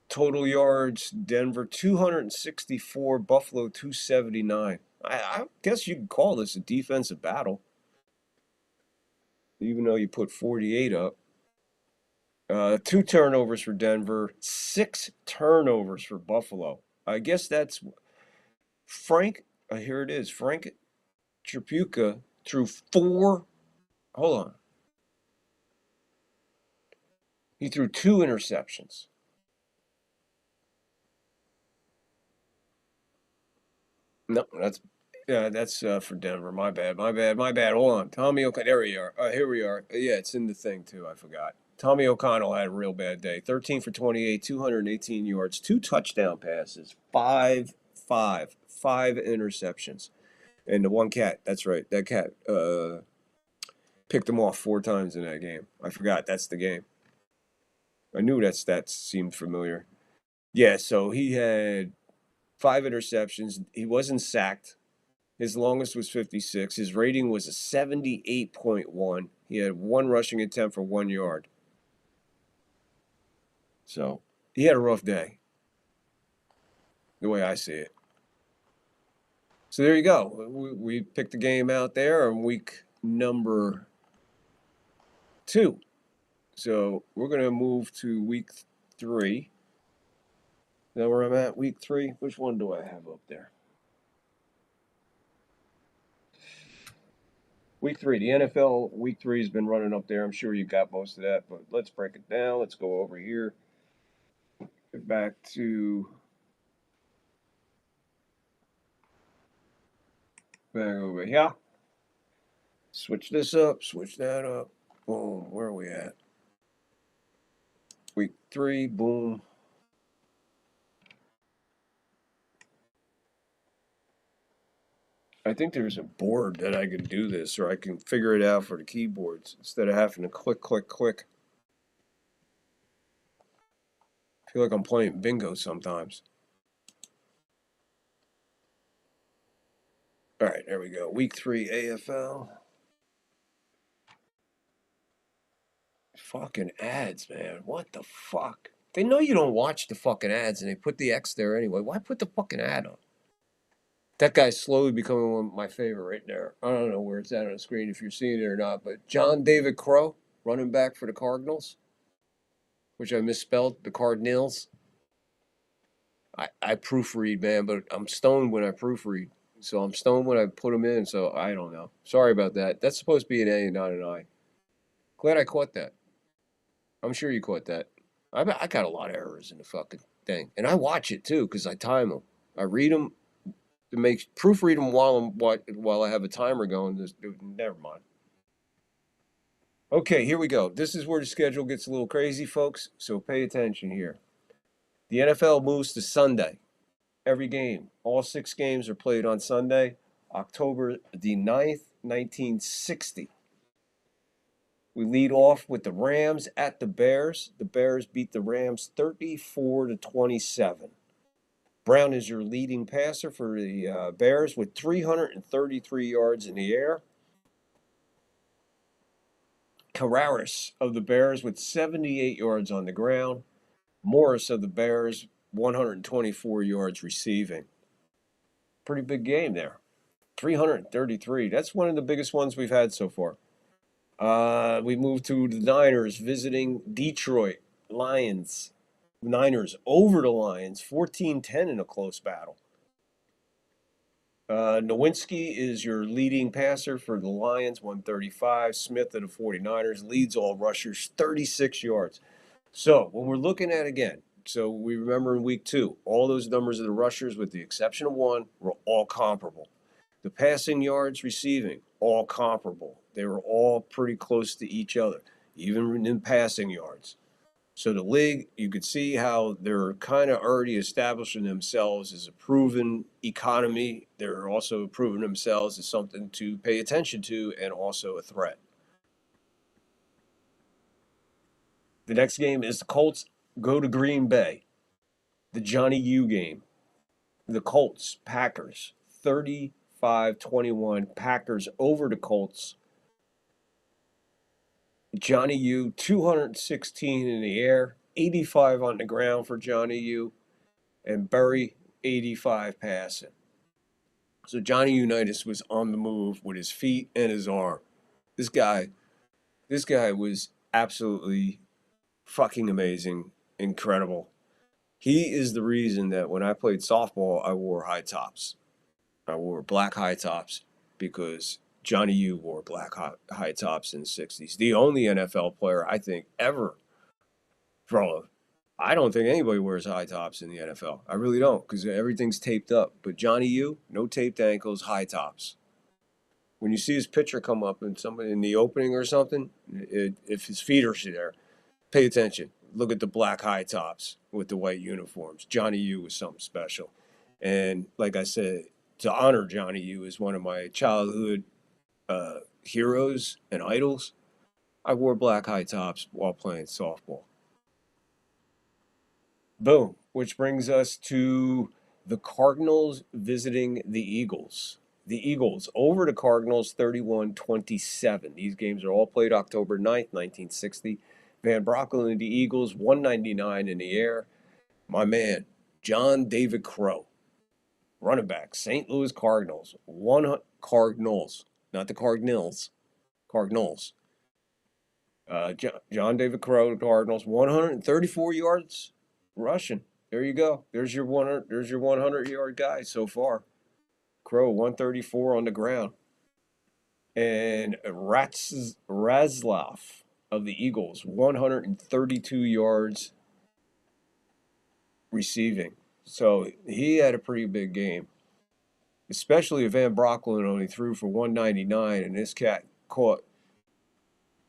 Total yards, Denver 264, Buffalo 279. I guess you could call this a defensive battle, even though you put 48 up. 2 turnovers for Denver, 6 turnovers for Buffalo. I guess that's Frank. Here it is. Frank Tripucka threw 4. Hold on. He threw 2 interceptions. No, that's for Denver. My bad. Hold on. Tommy O'Connell. There we are. Here we are. Yeah, it's in the thing too. I forgot. Tommy O'Connell had a real bad day. 13 for 28, 218 yards, 2 touchdown passes, five interceptions. And the one cat, that's right, that cat picked him off 4 times in that game. I forgot that's the game. I knew that stat seemed familiar. Yeah, so he had 5 interceptions. He wasn't sacked. His longest was 56. His rating was a 78.1. He had 1 rushing attempt for 1 yard. So he had a rough day, the way I see it. So there you go. We picked the game out there in week number 2. So we're going to move to week 3. Now where I'm at, week 3. Which one do I have up there? Week 3. The NFL week 3 has been running up there. I'm sure you got most of that, but let's break it down. Let's go over here. Get back over here. Switch this up, switch that up. Boom. Where are we at? Week 3, boom. I think there's a board that I can do this, or I can figure it out for the keyboards instead of having to click, click, click. I feel like I'm playing bingo sometimes. All right, there we go. Week 3 AFL. Fucking ads, man. What the fuck? They know you don't watch the fucking ads, and they put the X there anyway. Why put the fucking ad on? That guy's slowly becoming one of my favorite right there. I don't know where it's at on the screen if you're seeing it or not, but John David Crow, running back for the Cardinals, which I misspelled, the Cardinals. I proofread, man, but I'm stoned when I proofread. So I'm stoned when I put them in, so I don't know. Sorry about that. That's supposed to be an A and not an I. Glad I caught that. I'm sure you caught that. I got a lot of errors in the fucking thing. And I watch it, too, because I time them. I read them to proofread them while I have a timer going. Never mind. Okay, here we go. This is where the schedule gets a little crazy, folks, so pay attention here. The NFL moves to Sunday. Every game. All 6 games are played on Sunday, October the 9th, 1960. We lead off with the Rams at the Bears. The Bears beat the Rams 34-27. Brown is your leading passer for the Bears with 333 yards in the air. Karras of the Bears with 78 yards on the ground. Morris of the Bears, 124 yards receiving. Pretty big game there. 333. That's one of the biggest ones we've had so far. We move to the Niners visiting Detroit Lions. Niners over the Lions, 14-10 in a close battle. Nowinski is your leading passer for the Lions, 135. Smith of the 49ers leads all rushers, 36 yards. So when we're looking at again, so we remember in week 2, all those numbers of the rushers, with the exception of one, were all comparable. The passing yards receiving, all comparable. They were all pretty close to each other, even in passing yards. So the league, you could see how they're kind of already establishing themselves as a proven economy. They're also proving themselves as something to pay attention to and also a threat. The next game is the Colts go to Green Bay. The Johnny U game. The Colts, Packers, 35-21. Packers over the Colts. Johnny U, 216 in the air, 85 on the ground for Johnny U, and Berry, 85 passing. So Johnny Unitas was on the move with his feet and his arm. This guy was absolutely fucking amazing, incredible. He is the reason that when I played softball, I wore high tops. I wore black high tops because Johnny U wore black high tops in the 60s. The only NFL player, I think, ever from I don't think anybody wears high tops in the NFL. I really don't, because everything's taped up. But Johnny U, no taped ankles, high tops. When you see his picture come up and somebody in the opening or something, if his feet are there, pay attention. Look at the black high tops with the white uniforms. Johnny U was something special. And like I said, to honor Johnny U as one of my childhood heroes and idols, I wore black high tops while playing softball. Boom. Which brings us to the Cardinals visiting the Eagles. The Eagles over the Cardinals 31-27. These games are all played October 9th, 1960. Van Brocklin and the Eagles, 199 in the air. My man, John David Crow, running back, St. Louis Cardinals. Cardinals, not the Cardinals. Cardinals. John David Crow, the Cardinals, 134 yards rushing. There you go. There's your 100-yard guy so far. Crow, 134 on the ground. And Razlov of the Eagles, 132 yards receiving. So he had a pretty big game. Especially if Van Brocklin only threw for 199 and this cat caught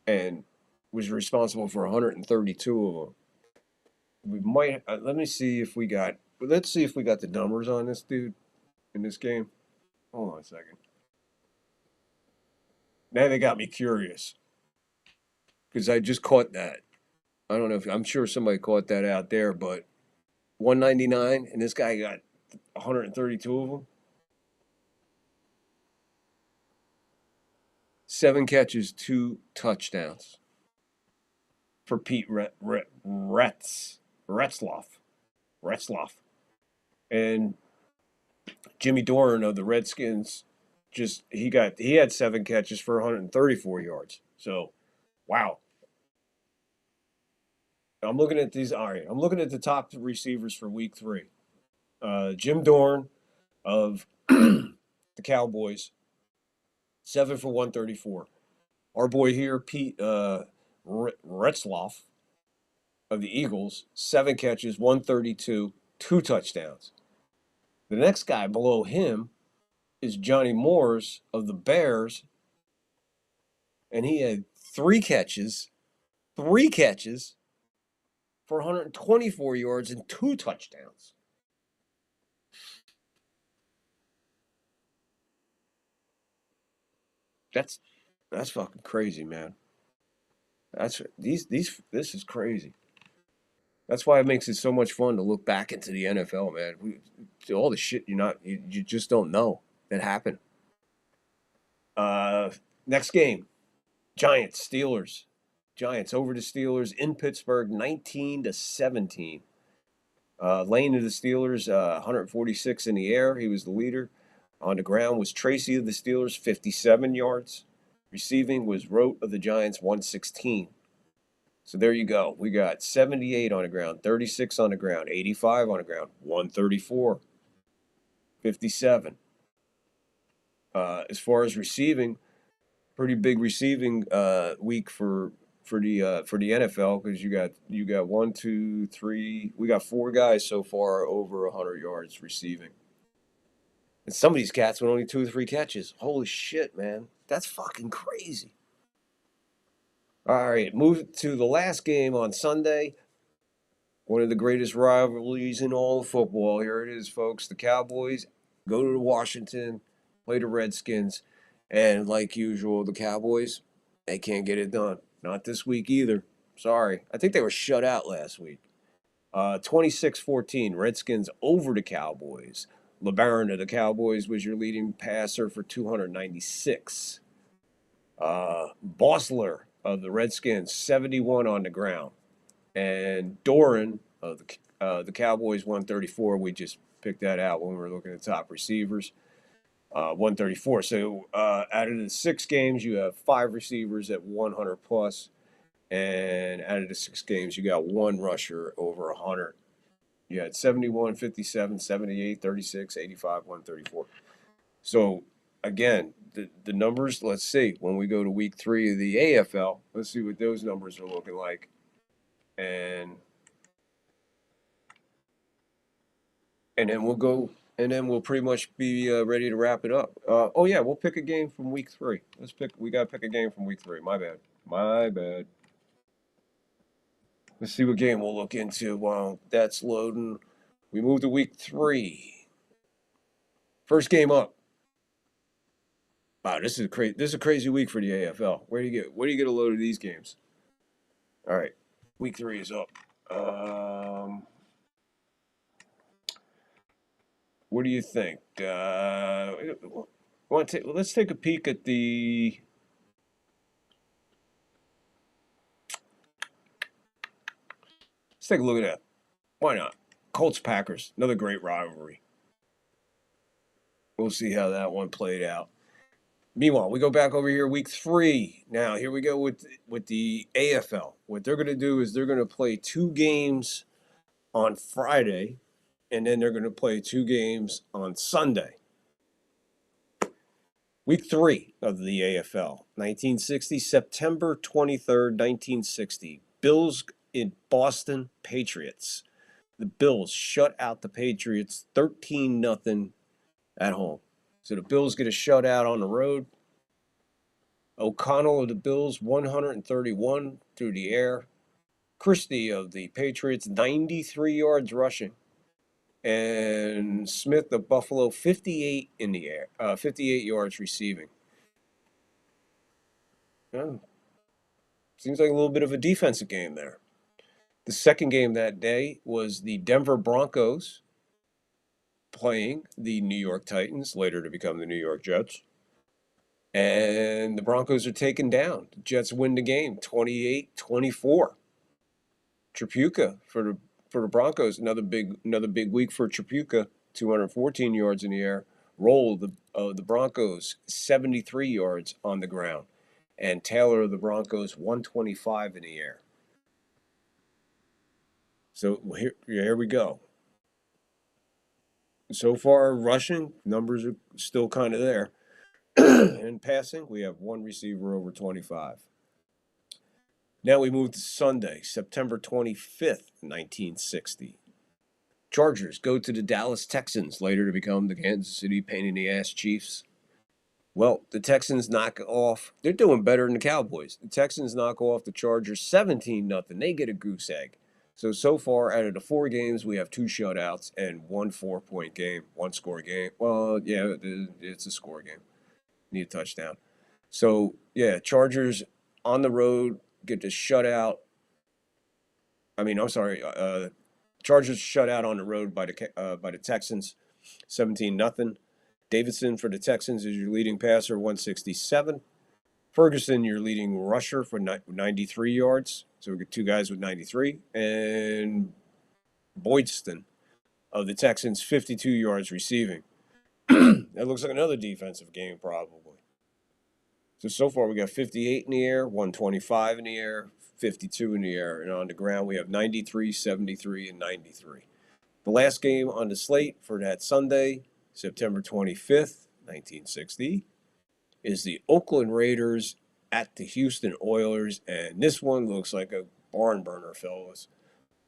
and was responsible for 132 of them. We might let's see if we got the numbers on this dude in this game. Hold on a second. Now they got me curious because I just caught that. I don't know I'm sure somebody caught that out there, but 199 and this guy got 132 of them. 7 catches, 2 touchdowns for Pete Retzloff. And Jimmy Doran of the Redskins, he had 7 catches for 134 yards. So, wow. I'm looking at these. All right, I'm looking at the top receivers for Week 3. Jim Doran of the Cowboys, 7 for 134. Our boy here, Pete Retzloff of the Eagles, 7 catches, 132, 2 touchdowns. The next guy below him is Johnny Moores of the Bears, and he had 3 catches for 124 yards and 2 touchdowns. That's fucking crazy, man. This is crazy. That's why it makes it so much fun to look back into the NFL, man. All the shit you just don't know that happened. Next game, Giants, Steelers. Giants over the Steelers in Pittsburgh, 19-17. Lane of the Steelers, 146 in the air. He was the leader. On the ground was Tracy of the Steelers, 57 yards. Receiving was Rote of the Giants, 116. So there you go. We got 78 on the ground, 36 on the ground, 85 on the ground, 134, 57. As far as receiving, pretty big receiving week for the NFL because you got 1, 2, 3. We got 4 guys so far over 100 yards receiving. And some of these cats with only 2 or 3 catches. Holy shit, man. That's fucking crazy. All right, move to the last game on Sunday. One of the greatest rivalries in all of football. Here it is, folks. The Cowboys go to Washington, play the Redskins, and like usual, the Cowboys, they can't get it done. Not this week either. Sorry. I think they were shut out last week. 26-14, Redskins over the Cowboys. LeBaron of the Cowboys was your leading passer for 296. Bossler of the Redskins, 71 on the ground. And Doran of the Cowboys, 134. We just picked that out when we were looking at top receivers. 134. So out of the 6 games, you have 5 receivers at 100 plus. And out of the 6 games, you got 1 rusher over 100. You had 71, 57, 78, 36, 85, 134. So, again, the numbers, let's see. When we go to week 3 of the AFL, let's see what those numbers are looking like. And and then we'll go, and then we'll pretty much be ready to wrap it up. Oh yeah, we'll pick a game from week 3. Let's pick. We gotta pick a game from week 3. My bad. My bad. Let's see what game we'll look into while that's loading. We move to week 3. First game up. Wow, this is crazy. This is a crazy week for the AFL. Where do you get a load of these games? All right, week 3 is up. What do you think? Let's take a peek at the. Let's take a look at that. Why not? Colts Packers, another great rivalry. We'll see how that one played out. Meanwhile, we go back over here, week 3. Now, here we go with the AFL. What they're going to do is they're going to play 2 games on Friday, and then they're going to play 2 games on Sunday. Week 3 of the AFL, 1960, September 23rd, 1960. Bills in Boston, Patriots. The Bills shut out the Patriots 13-0 at home. So the Bills get a shutout on the road. O'Connell of the Bills, 131 through the air. Christie of the Patriots, 93 yards rushing. And Smith of Buffalo, 58 in the air, 58 yards receiving. Yeah. Seems like a little bit of a defensive game there. The second game that day was the Denver Broncos playing the New York Titans, later to become the New York Jets. And the Broncos are taken down. The Jets win the game 28-24. Tripucka for the Broncos, another big week for Tripucka, 214 yards in the air. Roll the Broncos, 73 yards on the ground. And Taylor of the Broncos, 125 in the air. So here we go. So far, rushing numbers are still kind of there. In passing, we have 1 receiver over 25. Now we move to Sunday, September 25th, 1960. Chargers go to the Dallas Texans, later to become the Kansas City pain-in-the-ass Chiefs. Well, the Texans knock off. They're doing better than the Cowboys. The Texans knock off the Chargers 17-0. They get a goose egg. So far, out of the 4 games, we have 2 shutouts and 1 4-point game, 1 score game. Well, yeah, it's a score game. Need a touchdown. So, yeah, Chargers on the road get the shutout. Chargers shut out on the road by the Texans, 17-0. Davidson for the Texans is your leading passer, 167. Ferguson, your leading rusher for 93 yards. So we get 2 guys with 93. And Boydston of the Texans, 52 yards receiving. That looks like another defensive game, probably. So far we got 58 in the air, 125 in the air, 52 in the air. And on the ground we have 93, 73, and 93. The last game on the slate for that Sunday, September 25th, 1960, is the Oakland Raiders at the Houston Oilers. And this one looks like a barn burner, fellas.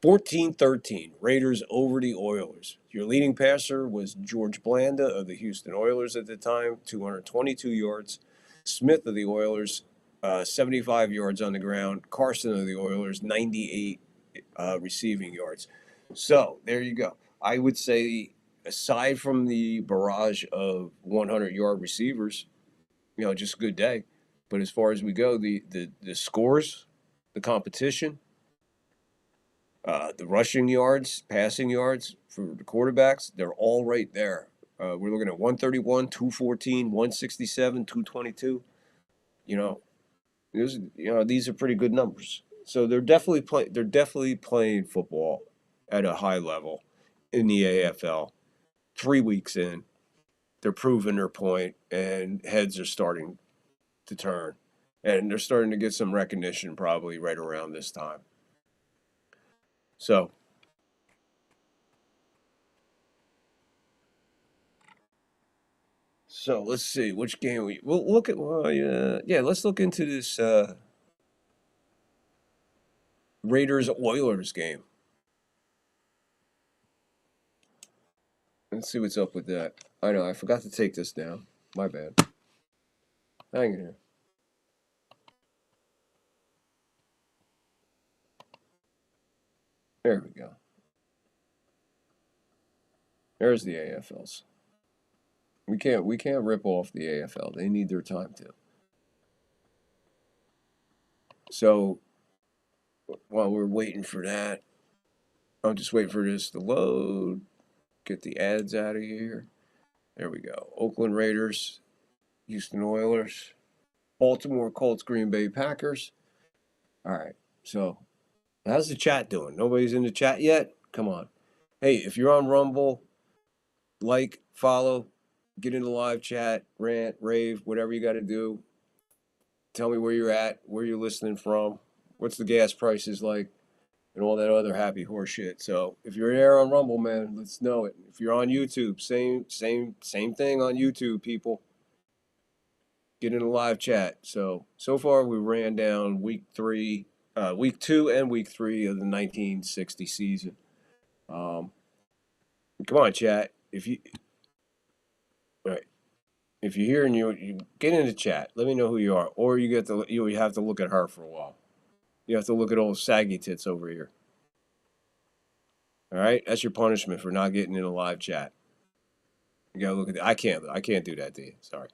14-13, Raiders over the Oilers. Your leading passer was George Blanda of the Houston Oilers at the time, 222 yards. Smith of the Oilers, 75 yards on the ground. Carson of the Oilers, 98 receiving yards. So there you go. I would say, aside from the barrage of 100-yard receivers, just a good day. But as far as we go, the scores, the competition, the rushing yards, passing yards for the quarterbacks, they're all right there. We're looking at 131, 214, 167, 222. These are pretty good numbers. So they're definitely playing football at a high level in the AFL. 3 weeks in, they're proving their point, and heads are starting to turn. And they're starting to get some recognition probably right around this time. So let's see which game we'll look at. Well, yeah, let's look into this Raiders Oilers game. Let's see what's up with that. I know, I forgot to take this down. My bad. Hang in here. There we go. There's the AFLs. We can't rip off the AFL. They need their time to. So while we're waiting for that, I'm just waiting for this to load. Get the ads out of here. There we go. Oakland Raiders, Houston Oilers, Baltimore Colts, Green Bay Packers. All right. So how's the chat doing? Nobody's in the chat yet? Come on. Hey, if you're on Rumble, like, follow, get in the live chat, rant, rave, whatever you got to do. Tell me where you're at, where you're listening from, what's the gas prices like, and all that other happy horse shit. So if you're there on Rumble, man, let's know it. If you're on YouTube, same thing on YouTube, people. Get in the live chat. So far we ran down week 2 and week 3 of the 1960 season. Come on, chat. If you're here and you get in the chat, let me know who you are, or you have to look at her for a while. You have to look at old saggy tits over here. All right, that's your punishment for not getting in a live chat. You gotta look at that. I can't do that to you. Sorry.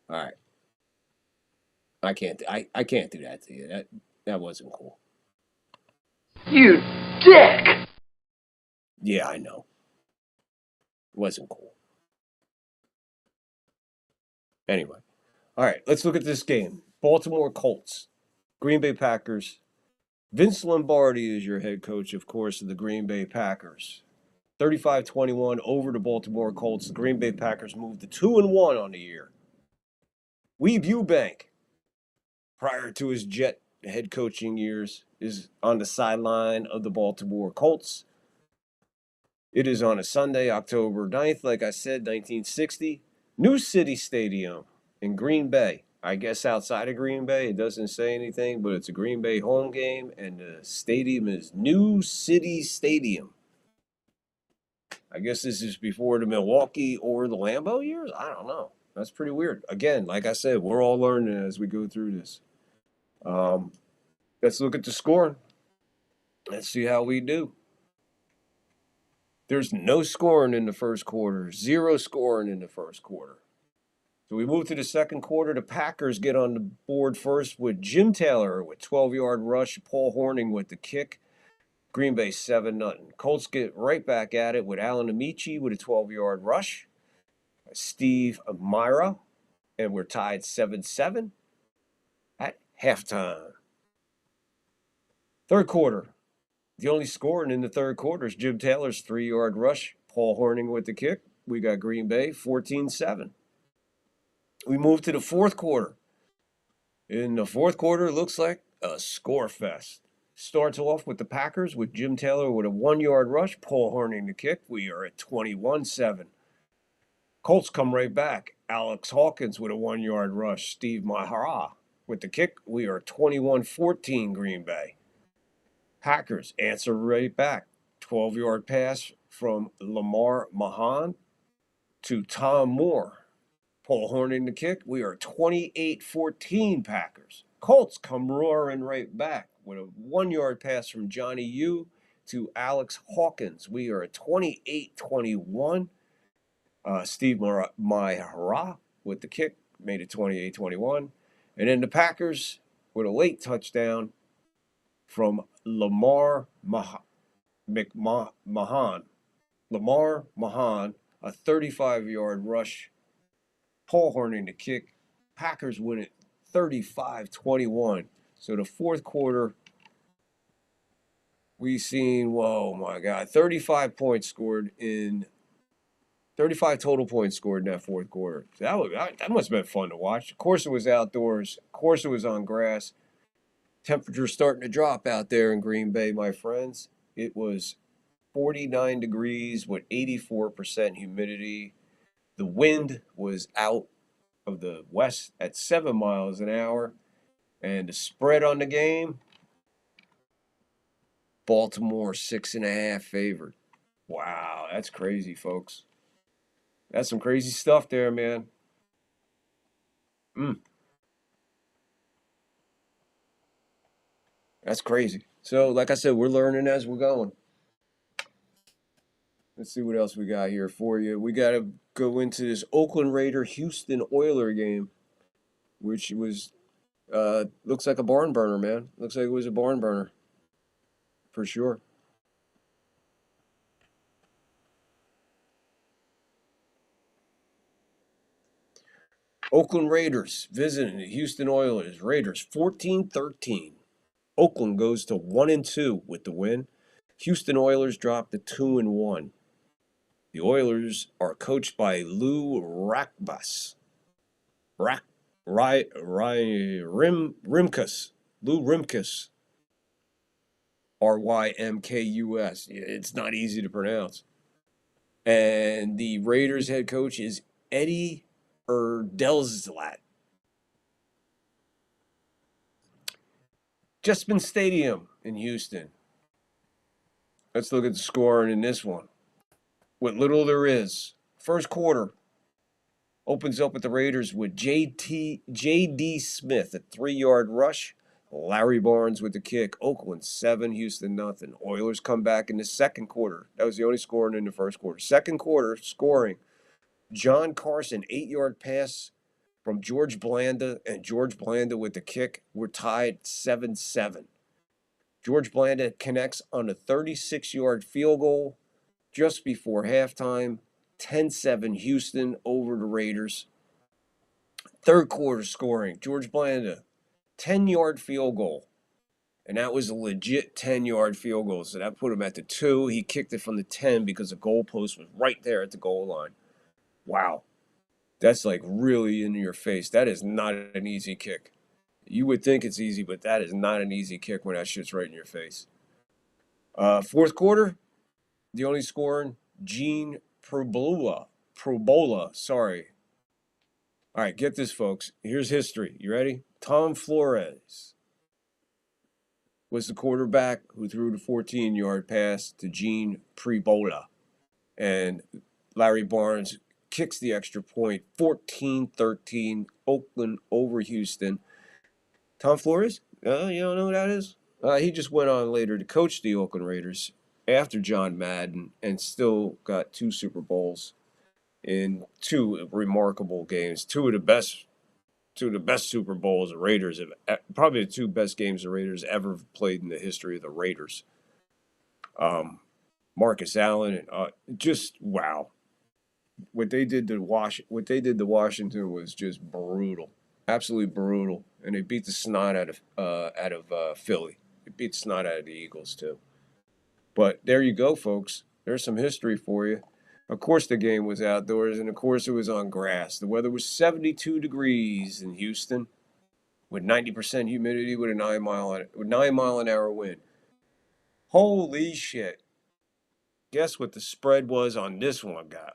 All right. I can't do that to you. That wasn't cool. You dick! Yeah, I know. It wasn't cool. Anyway. All right, let's look at this game. Baltimore Colts, Green Bay Packers. Vince Lombardi is your head coach, of course, of the Green Bay Packers. 35-21 over the Baltimore Colts. The Green Bay Packers moved to 2-1 on the year. Weeb Eubank, prior to his Jet head coaching years, is on the sideline of the Baltimore Colts. It is on a Sunday, October 9th, like I said, 1960. New City Stadium in Green Bay. I guess outside of Green Bay, it doesn't say anything, but it's a Green Bay home game, and the stadium is New City Stadium. I guess this is before the Milwaukee or the Lambeau years? I don't know. That's pretty weird. Again, like I said, we're all learning as we go through this. Let's look at the scoring. Let's see how we do. There's no scoring in the first quarter. 0 scoring in the first quarter. So we move to the second quarter. The Packers get on the board first with Jim Taylor with 12-yard rush. Paul Hornung with the kick. Green Bay 7-0. Colts get right back at it with Alan Amici with a 12-yard rush. Steve Myra. And we're tied 7-7 at halftime. Third quarter. The only scoring in the third quarter is Jim Taylor's 3-yard rush. Paul Hornung with the kick. We got Green Bay 14-7. We move to the fourth quarter. In the fourth quarter, it looks like a score fest. Starts off with the Packers with Jim Taylor with a 1-yard rush. Paul Hornung the kick. We are at 21-7. Colts come right back. Alex Hawkins with a 1-yard rush. Steve Mahara with the kick. We are 21-14 Green Bay. Packers answer right back. 12-yard pass from Lamar Mahan to Tom Moore. Paul Hornung the kick. We are 28-14 Packers. Colts come roaring right back with a 1-yard pass from Johnny Yu to Alex Hawkins. We are at 28-21. Steve Mahara with the kick made it 28-21. And then the Packers with a late touchdown from Lamar Mahan. Lamar Mahan, a 35-yard rush. Paul Hornung the kick. Packers win it 35-21. So the fourth quarter, we seen, whoa, my God, 35 total points scored in that fourth quarter. That must have been fun to watch. Of course it was outdoors. Of course it was on grass. Temperature's starting to drop out there in Green Bay, my friends. It was 49 degrees with 84% humidity. The wind was out of the west at 7 miles an hour. And the spread on the game, Baltimore 6.5 favored. Wow, that's crazy, folks. That's some crazy stuff there, man. That's crazy. So, like I said, we're learning as we're going. Let's see what else we got here for you. We got to go into this Oakland Raider Houston Oiler game, which was looks like a barn burner, man. Looks like it was a barn burner for sure. Oakland Raiders visiting the Houston Oilers. Raiders 14-13. Oakland goes to 1-2 with the win. Houston Oilers drop to 2-1. The Oilers are coached by Lou Rakbas. Rimkus. Lou Rimkus. Rymkus. It's not easy to pronounce. And the Raiders head coach is Eddie Erdelzlat. Jetspin Stadium in Houston. Let's look at the scoring in this one. What little there is. First quarter opens up with the Raiders with J.D. Smith, a 3-yard rush. Larry Barnes with the kick. Oakland 7, Houston nothing. Oilers come back in the second quarter. That was the only scoring in the first quarter. Second quarter scoring. John Carson, 8-yard pass from George Blanda, and George Blanda with the kick. We're tied 7-7. George Blanda connects on a 36-yard field goal just before halftime. 10-7 Houston over the Raiders. Third quarter scoring. George Blanda, 10-yard field goal. And that was a legit 10-yard field goal. So that put him at the 2. He kicked it from the 10 because the goalpost was right there at the goal line. Wow. That's like really in your face. That is not an easy kick. You would think it's easy, but that is not an easy kick when that shit's right in your face. Fourth quarter, the only scoring, Gene Probola, sorry. All right, get this, folks. Here's history. You ready? Tom Flores was the quarterback who threw the 14-yard pass to Gene Probola. And Larry Barnes kicks the extra point. 14-13, Oakland over Houston. Tom Flores? You don't know who that is? He just went on later to coach the Oakland Raiders after John Madden and still got 2 Super Bowls in 2 remarkable games. Two of the best Super Bowls the Raiders have, probably the 2 best games the Raiders ever played in the history of the Raiders. Marcus Allen, and just wow. What they did to Washington was just brutal. Absolutely brutal. And they beat the snot out of Philly. They beat the snot out of the Eagles too. But there you go, folks. There's some history for you. Of course the game was outdoors, and of course it was on grass. The weather was 72 degrees in Houston with 90% humidity with a 9 mile an hour wind. Holy shit. Guess what the spread was on this one, guy?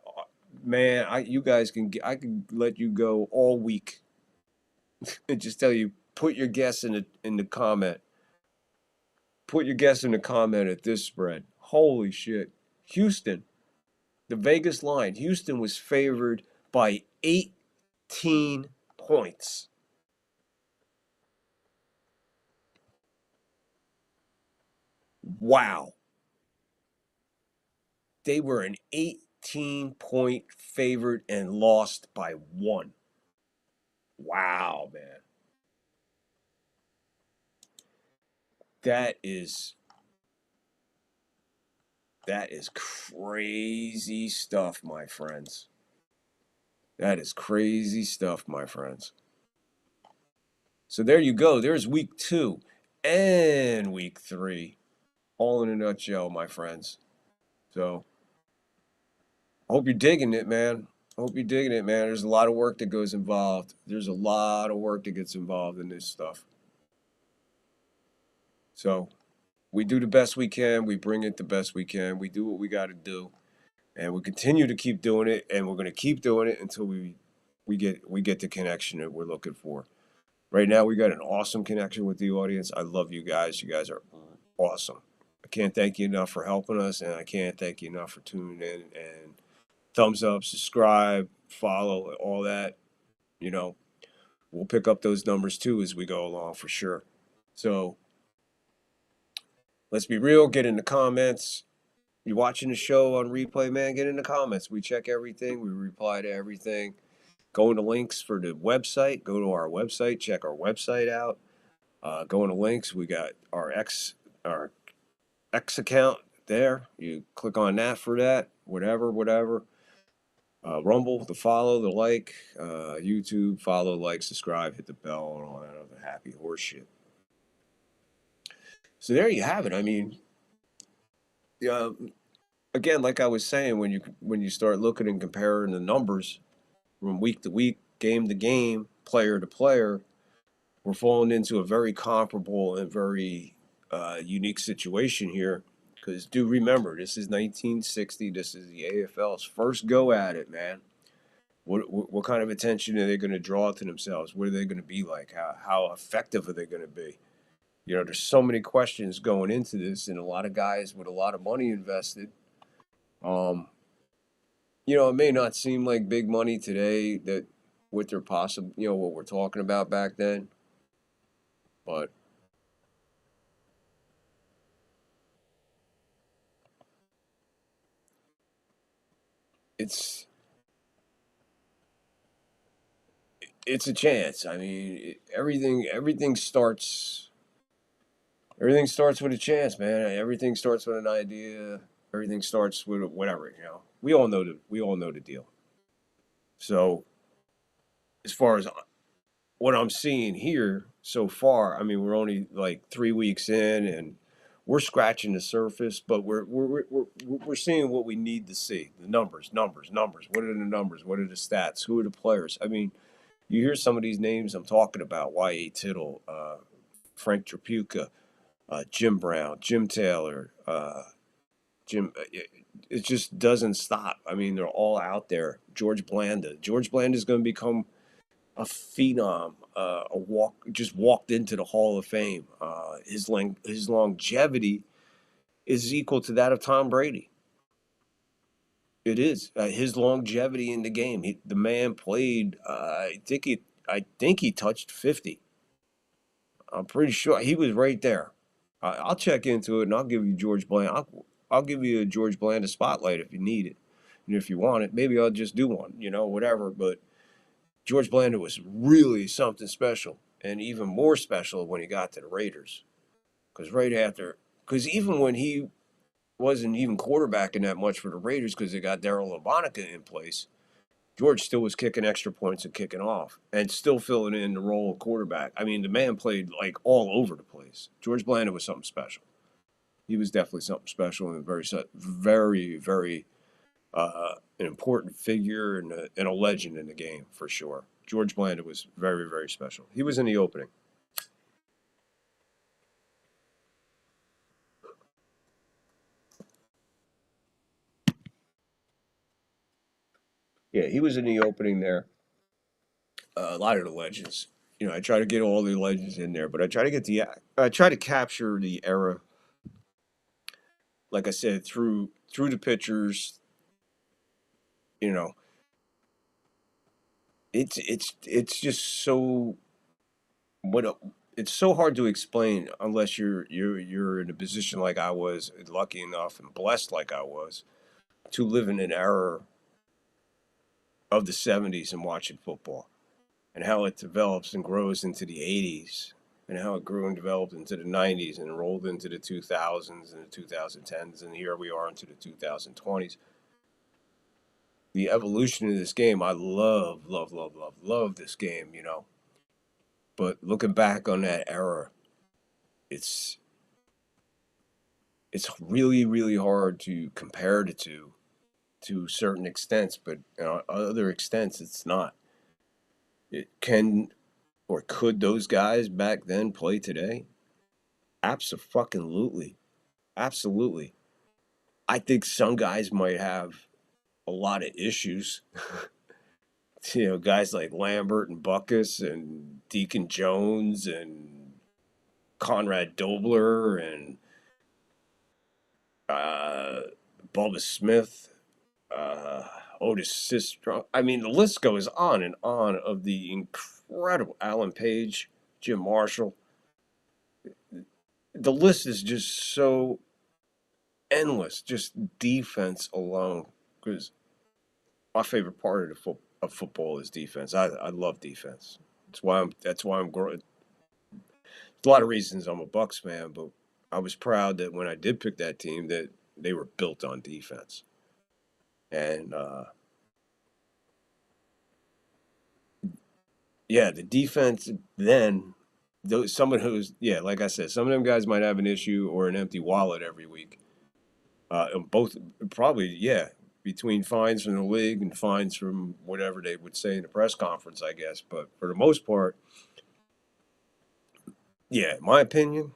Man, I can let you go all week. And just tell you, put your guess in the comment. Put your guess in the comment at this spread. Holy shit. Houston, the Vegas line. Houston was favored by 18 points. Wow. They were an 18-point favorite and lost by 1. Wow, man. That is crazy stuff, my friends. That is crazy stuff, my friends. So there you go. There's week 2 and week 3. All in a nutshell, my friends. So I hope you're digging it, man. There's a lot of work that goes involved. There's a lot of work that gets involved in this stuff. So we do the best we can. We bring it the best we can. We do what we got to do. And we continue to keep doing it. And we're going to keep doing it until we get the connection that we're looking for. Right now, we got an awesome connection with the audience. I love you guys. You guys are awesome. can't thank you enough for helping us, and I can't thank you enough for tuning in. And thumbs up, subscribe, follow, all that. You know, we'll pick up those numbers too as we go along for sure. So let's be real. Get in the comments. You're watching the show on replay, man. Get in the comments. We check everything. We reply to everything. Go into links for the website. Go to our website. Check our website out. Go into links. We got our X account there. You click on that for that. Whatever. Rumble, the follow, the like. YouTube, follow, like, subscribe, hit the bell, and all that other happy horse shit. So there you have it. I mean, again, like I was saying, when you start looking and comparing the numbers from week to week, game to game, player to player, we're falling into a very comparable and very unique situation here. Because do remember, this is 1960. This is the AFL's first go at it, man. What kind of attention are they going to draw to themselves? What are they going to be like? How effective are they going to be? You know, there's so many questions going into this, and a lot of guys with a lot of money invested. You know, it may not seem like big money today that what they're possible, you know, what we're talking about back then, but it's a chance. I mean, everything starts with a chance, man. Everything starts with an idea. Everything starts with whatever, you know. We all know the deal. So, as far as what I'm seeing here so far, I mean, we're only like 3 weeks in, and we're scratching the surface, but we're seeing what we need to see. The numbers. What are the numbers? What are the stats? Who are the players? I mean, you hear some of these names I'm talking about: Y.A. Tittle, Frank Tripucka, Jim Brown, Jim Taylor, Jim. It just doesn't stop. I mean, they're all out there. George Blanda. George Blanda is going to become a phenom. Just walked into the Hall of Fame. His longevity is equal to that of Tom Brady. It is his longevity in the game. The man played. I think he touched 50. I'm pretty sure he was right there. I'll check into it, and I'll give you George Blanda. I'll give you a George Blanda spotlight if you need it, and if you want it, maybe I'll just do one. You know, whatever. But George Blanda was really something special, and even more special when he got to the Raiders. Because even when he wasn't even quarterbacking that much for the Raiders, because they got Darryl LaMonica in place, George still was kicking extra points and kicking off and still filling in the role of quarterback. I mean, the man played like all over the place. George Blanda was something special. He was definitely something special and very, very an important figure and a legend in the game for sure. George Blanda was very, very special. He was in the opening. Yeah, he was in the opening there. A lot of the legends. You know, I try to get all the legends in there, but I try to capture the era. Like I said, through the pictures. You know, it's just so it's so hard to explain unless you're in a position like I was, lucky enough and blessed like I was to live in an era of the 70s and watching football, and how it develops and grows into the 80s, and how it grew and developed into the 90s and rolled into the 2000s and the 2010s, and here we are into the 2020s. The evolution of this game, I love this game, you know. But looking back on that era, it's really, really hard to compare the two to certain extents, but other extents it's not. It can or could those guys back then play today? Absolutely. Absolutely. I think some guys might have a lot of issues. You know, guys like Lambert and Buckus and Deacon Jones and Conrad Dobler and uh, Bubba Smith, uh, Otis Sistrunk. I mean, the list goes on and on of the incredible Alan Page, Jim Marshall. The list is just so endless, just defense alone. Because my favorite part of football is defense. I love defense. That's why I'm growing. There's a lot of reasons I'm a Bucks fan, but I was proud that when I did pick that team, that they were built on defense. And yeah, the defense then. Someone who's like I said, some of them guys might have an issue or an empty wallet every week. Both probably between fines from the league and fines from whatever they would say in the press conference, I guess. But for the most part, my opinion,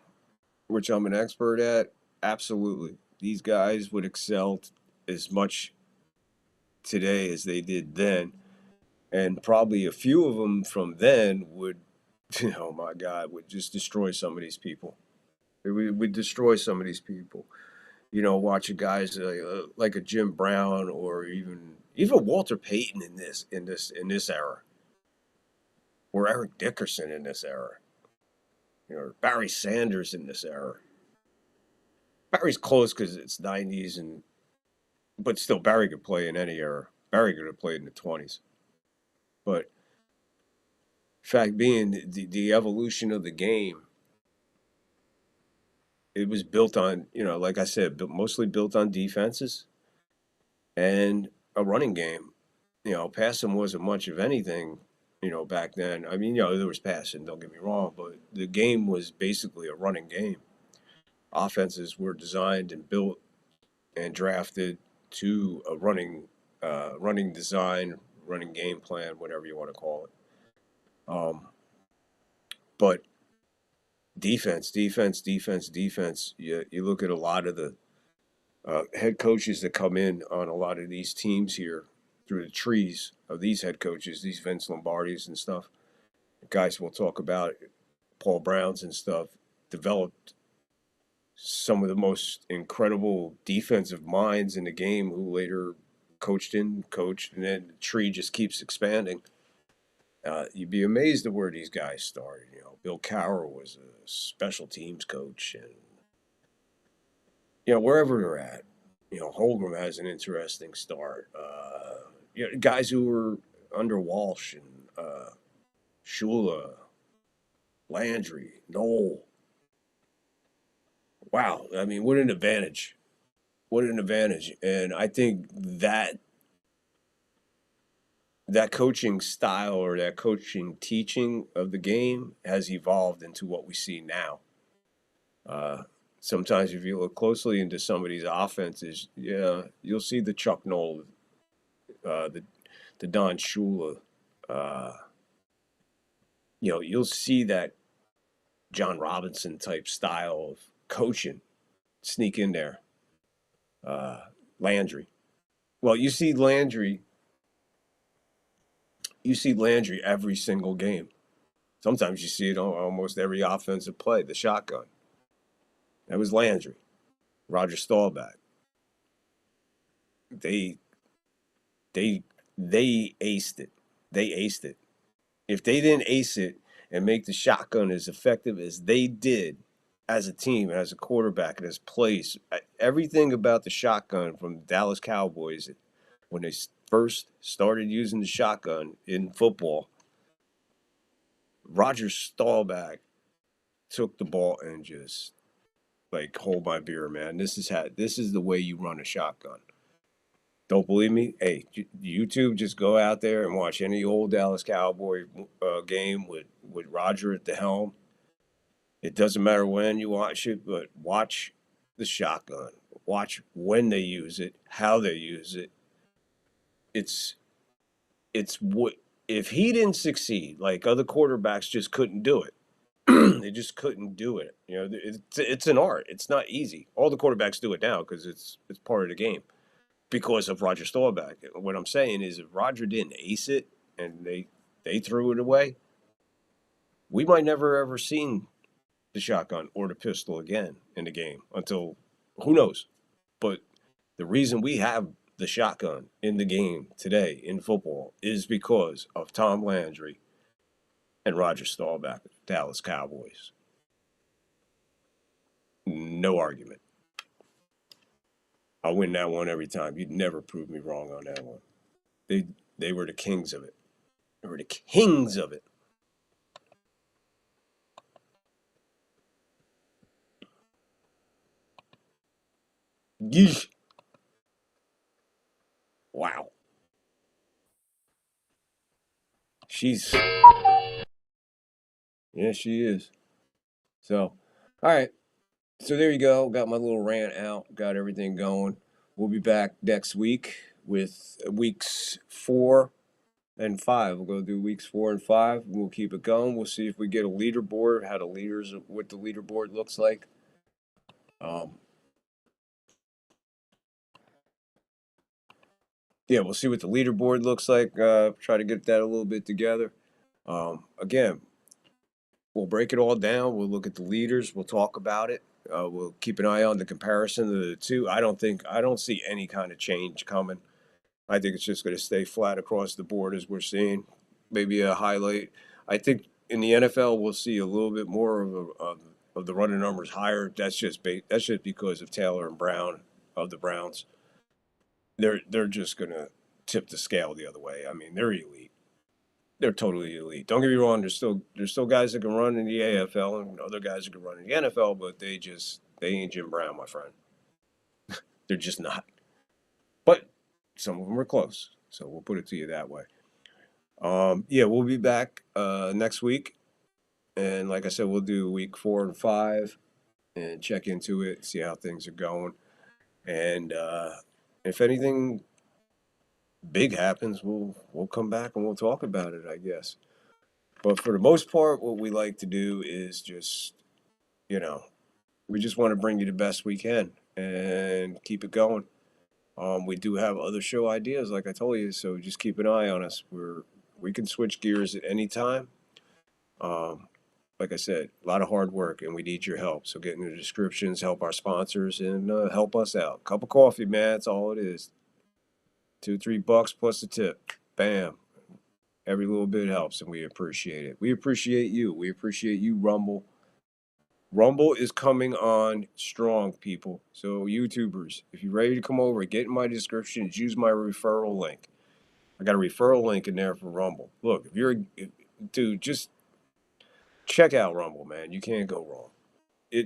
which I'm an expert at, absolutely, these guys would excel as much today as they did then, and probably a few of them from then would, oh my God, would just destroy some of these people. It would destroy some of these people. Watching guys like a Jim Brown or even Walter Payton in this era, or Eric Dickerson in this era, or Barry Sanders in this era. Barry's close because it's 90s, but still Barry could play in any era. Barry could have played in the 20s. But fact being, the evolution of the game, it was built on, like I said, mostly built on defenses and a running game. Passing wasn't much of anything, back then. I mean, there was passing, don't get me wrong, but the game was basically a running game. Offenses were designed and built and drafted to a running design, running game plan, whatever you want to call it. But defense. You look at a lot of the head coaches that come in on a lot of these teams here through the trees of these head coaches, these Vince Lombardis and stuff. Guys we'll talk about, Paul Browns and stuff, developed some of the most incredible defensive minds in the game who later coached, and then the tree just keeps expanding. You'd be amazed at where these guys started. Bill Cowher was a special teams coach, and wherever they're at, Holmgren has an interesting start. Guys who were under Walsh and Shula, Landry, Knoll. Wow, I mean, what an advantage! What an advantage! And I think that coaching style or that coaching teaching of the game has evolved into what we see now. Sometimes if you look closely into some of these offenses, you'll see the Chuck Noll, the Don Shula. You'll see that John Robinson type style of coaching sneak in there. Landry. Well, you see Landry every single game. Sometimes you see it on almost every offensive play, the shotgun. That was Landry. Roger Staubach. They aced it. They aced it. If they didn't ace it and make the shotgun as effective as they did as a team, as a quarterback, and as plays, everything about the shotgun from the Dallas Cowboys, when they first started using the shotgun in football, Roger Staubach took the ball and just hold my beer, man. This is the way you run a shotgun. Don't believe me? Hey, YouTube, just go out there and watch any old Dallas Cowboy game with Roger at the helm. It doesn't matter when you watch it, but watch the shotgun. Watch when they use it, how they use it. It's what, if he didn't succeed, like other quarterbacks just couldn't do it. They just couldn't do it. It's an art. It's not easy. All the quarterbacks do it now because it's part of the game because of Roger Staubach. What I'm saying is, if Roger didn't ace it and they threw it away, we might never ever seen the shotgun or the pistol again in the game until, who knows? But the reason we have the shotgun in the game today in football is because of Tom Landry and Roger Staubach, Dallas Cowboys. No argument. I'll win that one every time. You'd never prove me wrong on that one. They were the kings of it. They were the kings of it. Yeesh. Wow. Yeah, she is. So, all right. So there you go. Got my little rant out. Got everything going. We'll be back next week with weeks 4 and 5. We'll go do weeks 4 and 5. We'll keep it going. We'll see if we get a leaderboard, what the leaderboard looks like. Yeah, we'll see what the leaderboard looks like. Try to get that a little bit together. Again, we'll break it all down. We'll look at the leaders. We'll talk about it. We'll keep an eye on the comparison of the two. I don't see any kind of change coming. I think it's just going to stay flat across the board as we're seeing. Maybe a highlight. I think in the NFL we'll see a little bit more of the running numbers higher. That's just because of Taylor and Brown of the Browns. They're just going to tip the scale the other way. I mean, they're elite. They're totally elite. Don't get me wrong. There's still guys that can run in the AFL and other guys that can run in the NFL, but they ain't Jim Brown, my friend. They're just not. But some of them are close, so we'll put it to you that way. Yeah, we'll be back next week, and like I said, we'll do week 4 and 5 and check into it, see how things are going, and if anything big happens, we'll come back and we'll talk about it, I guess. But for the most part, what we like to do is just, we just want to bring you the best we can and keep it going. We do have other show ideas, like I told you, so just keep an eye on us. We can switch gears at any time. Like I said, a lot of hard work, and we need your help. So get in the descriptions, help our sponsors, and help us out. Cup of coffee, man. That's all it is. $2-3 plus a tip. Bam. Every little bit helps, and we appreciate it. We appreciate you. We appreciate you, Rumble. Rumble is coming on strong, people. So, YouTubers, if you're ready to come over, get in my description. Use my referral link. I got a referral link in there for Rumble. Look, dude, just check out Rumble, man. You can't go wrong.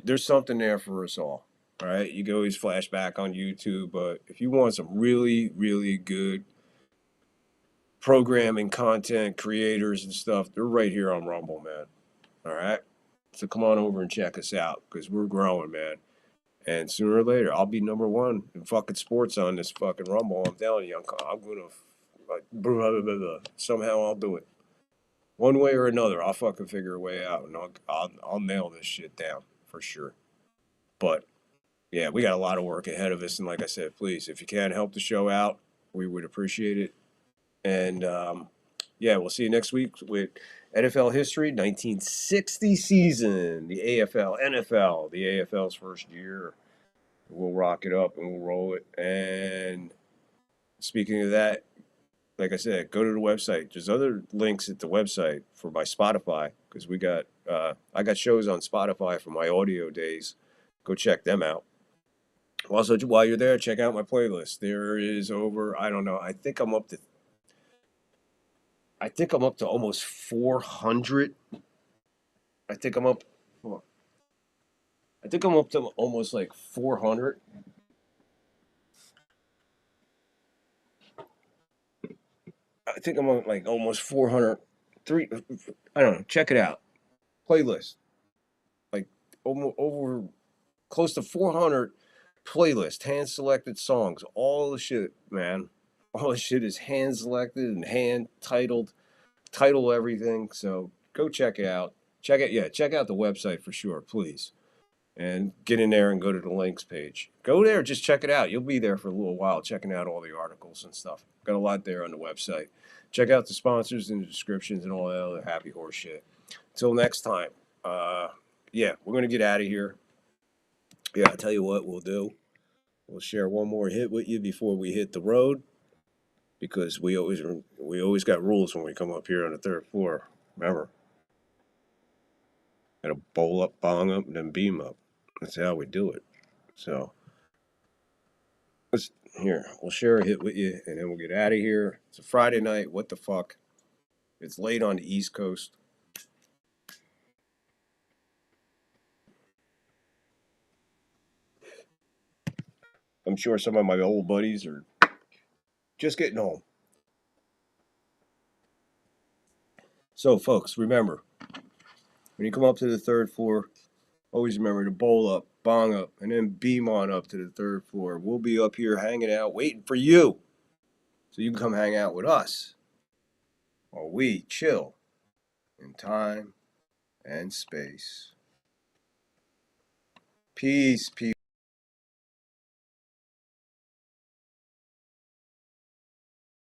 There's something there for us all. All right, you can always flash back on YouTube, but if you want some really, really good programming content, creators and stuff, they're right here on Rumble, man. All right, so come on over and check us out because we're growing, man. And sooner or later, I'll be number 1 in fucking sports on this fucking Rumble. I'm telling you, I'm gonna somehow I'll do it. One way or another, I'll fucking figure a way out, and I'll nail this shit down for sure. But yeah, we got a lot of work ahead of us. And like I said, please, if you can help the show out, we would appreciate it. And yeah, we'll see you next week with NFL history, 1960 season, the AFL, NFL, the AFL's first year. We'll rock it up and we'll roll it. And speaking of that, like I said, go to the website. There's other links at the website for my Spotify because I got shows on Spotify from my audio days. Go check them out. Also, while you're there, check out my playlist. There is over, I don't know, I think I'm up to almost 400. I think I'm up to almost like 400. I think I'm on like almost 400. I don't know. Check it out. Playlist. Like over close to 400 playlist, hand selected songs, all the shit, man. All the shit is hand selected and hand title everything. So go check it out. Check out the website for sure, please. And get in there and go to the links page. Go there, just check it out. You'll be there for a little while checking out all the articles and stuff. Got a lot there on the website. Check out the sponsors and the descriptions and all that other happy horse shit. Until next time, yeah, we're going to get out of here. Yeah, I'll tell you what we'll do. We'll share one more hit with you before we hit the road, because we always got rules when we come up here on the 3rd floor. Remember, gotta bowl up, bong up, and then beam up. That's how we do it. So we'll share a hit with you, and then we'll get out of here. It's a Friday night. What the fuck? It's late on the East Coast. I'm sure some of my old buddies are just getting home. So, folks, remember, when you come up to the 3rd floor, always remember to bowl up, bong up, and then beam on up to the 3rd floor. We'll be up here hanging out, waiting for you, so you can come hang out with us while we chill in time and space. Peace, peace.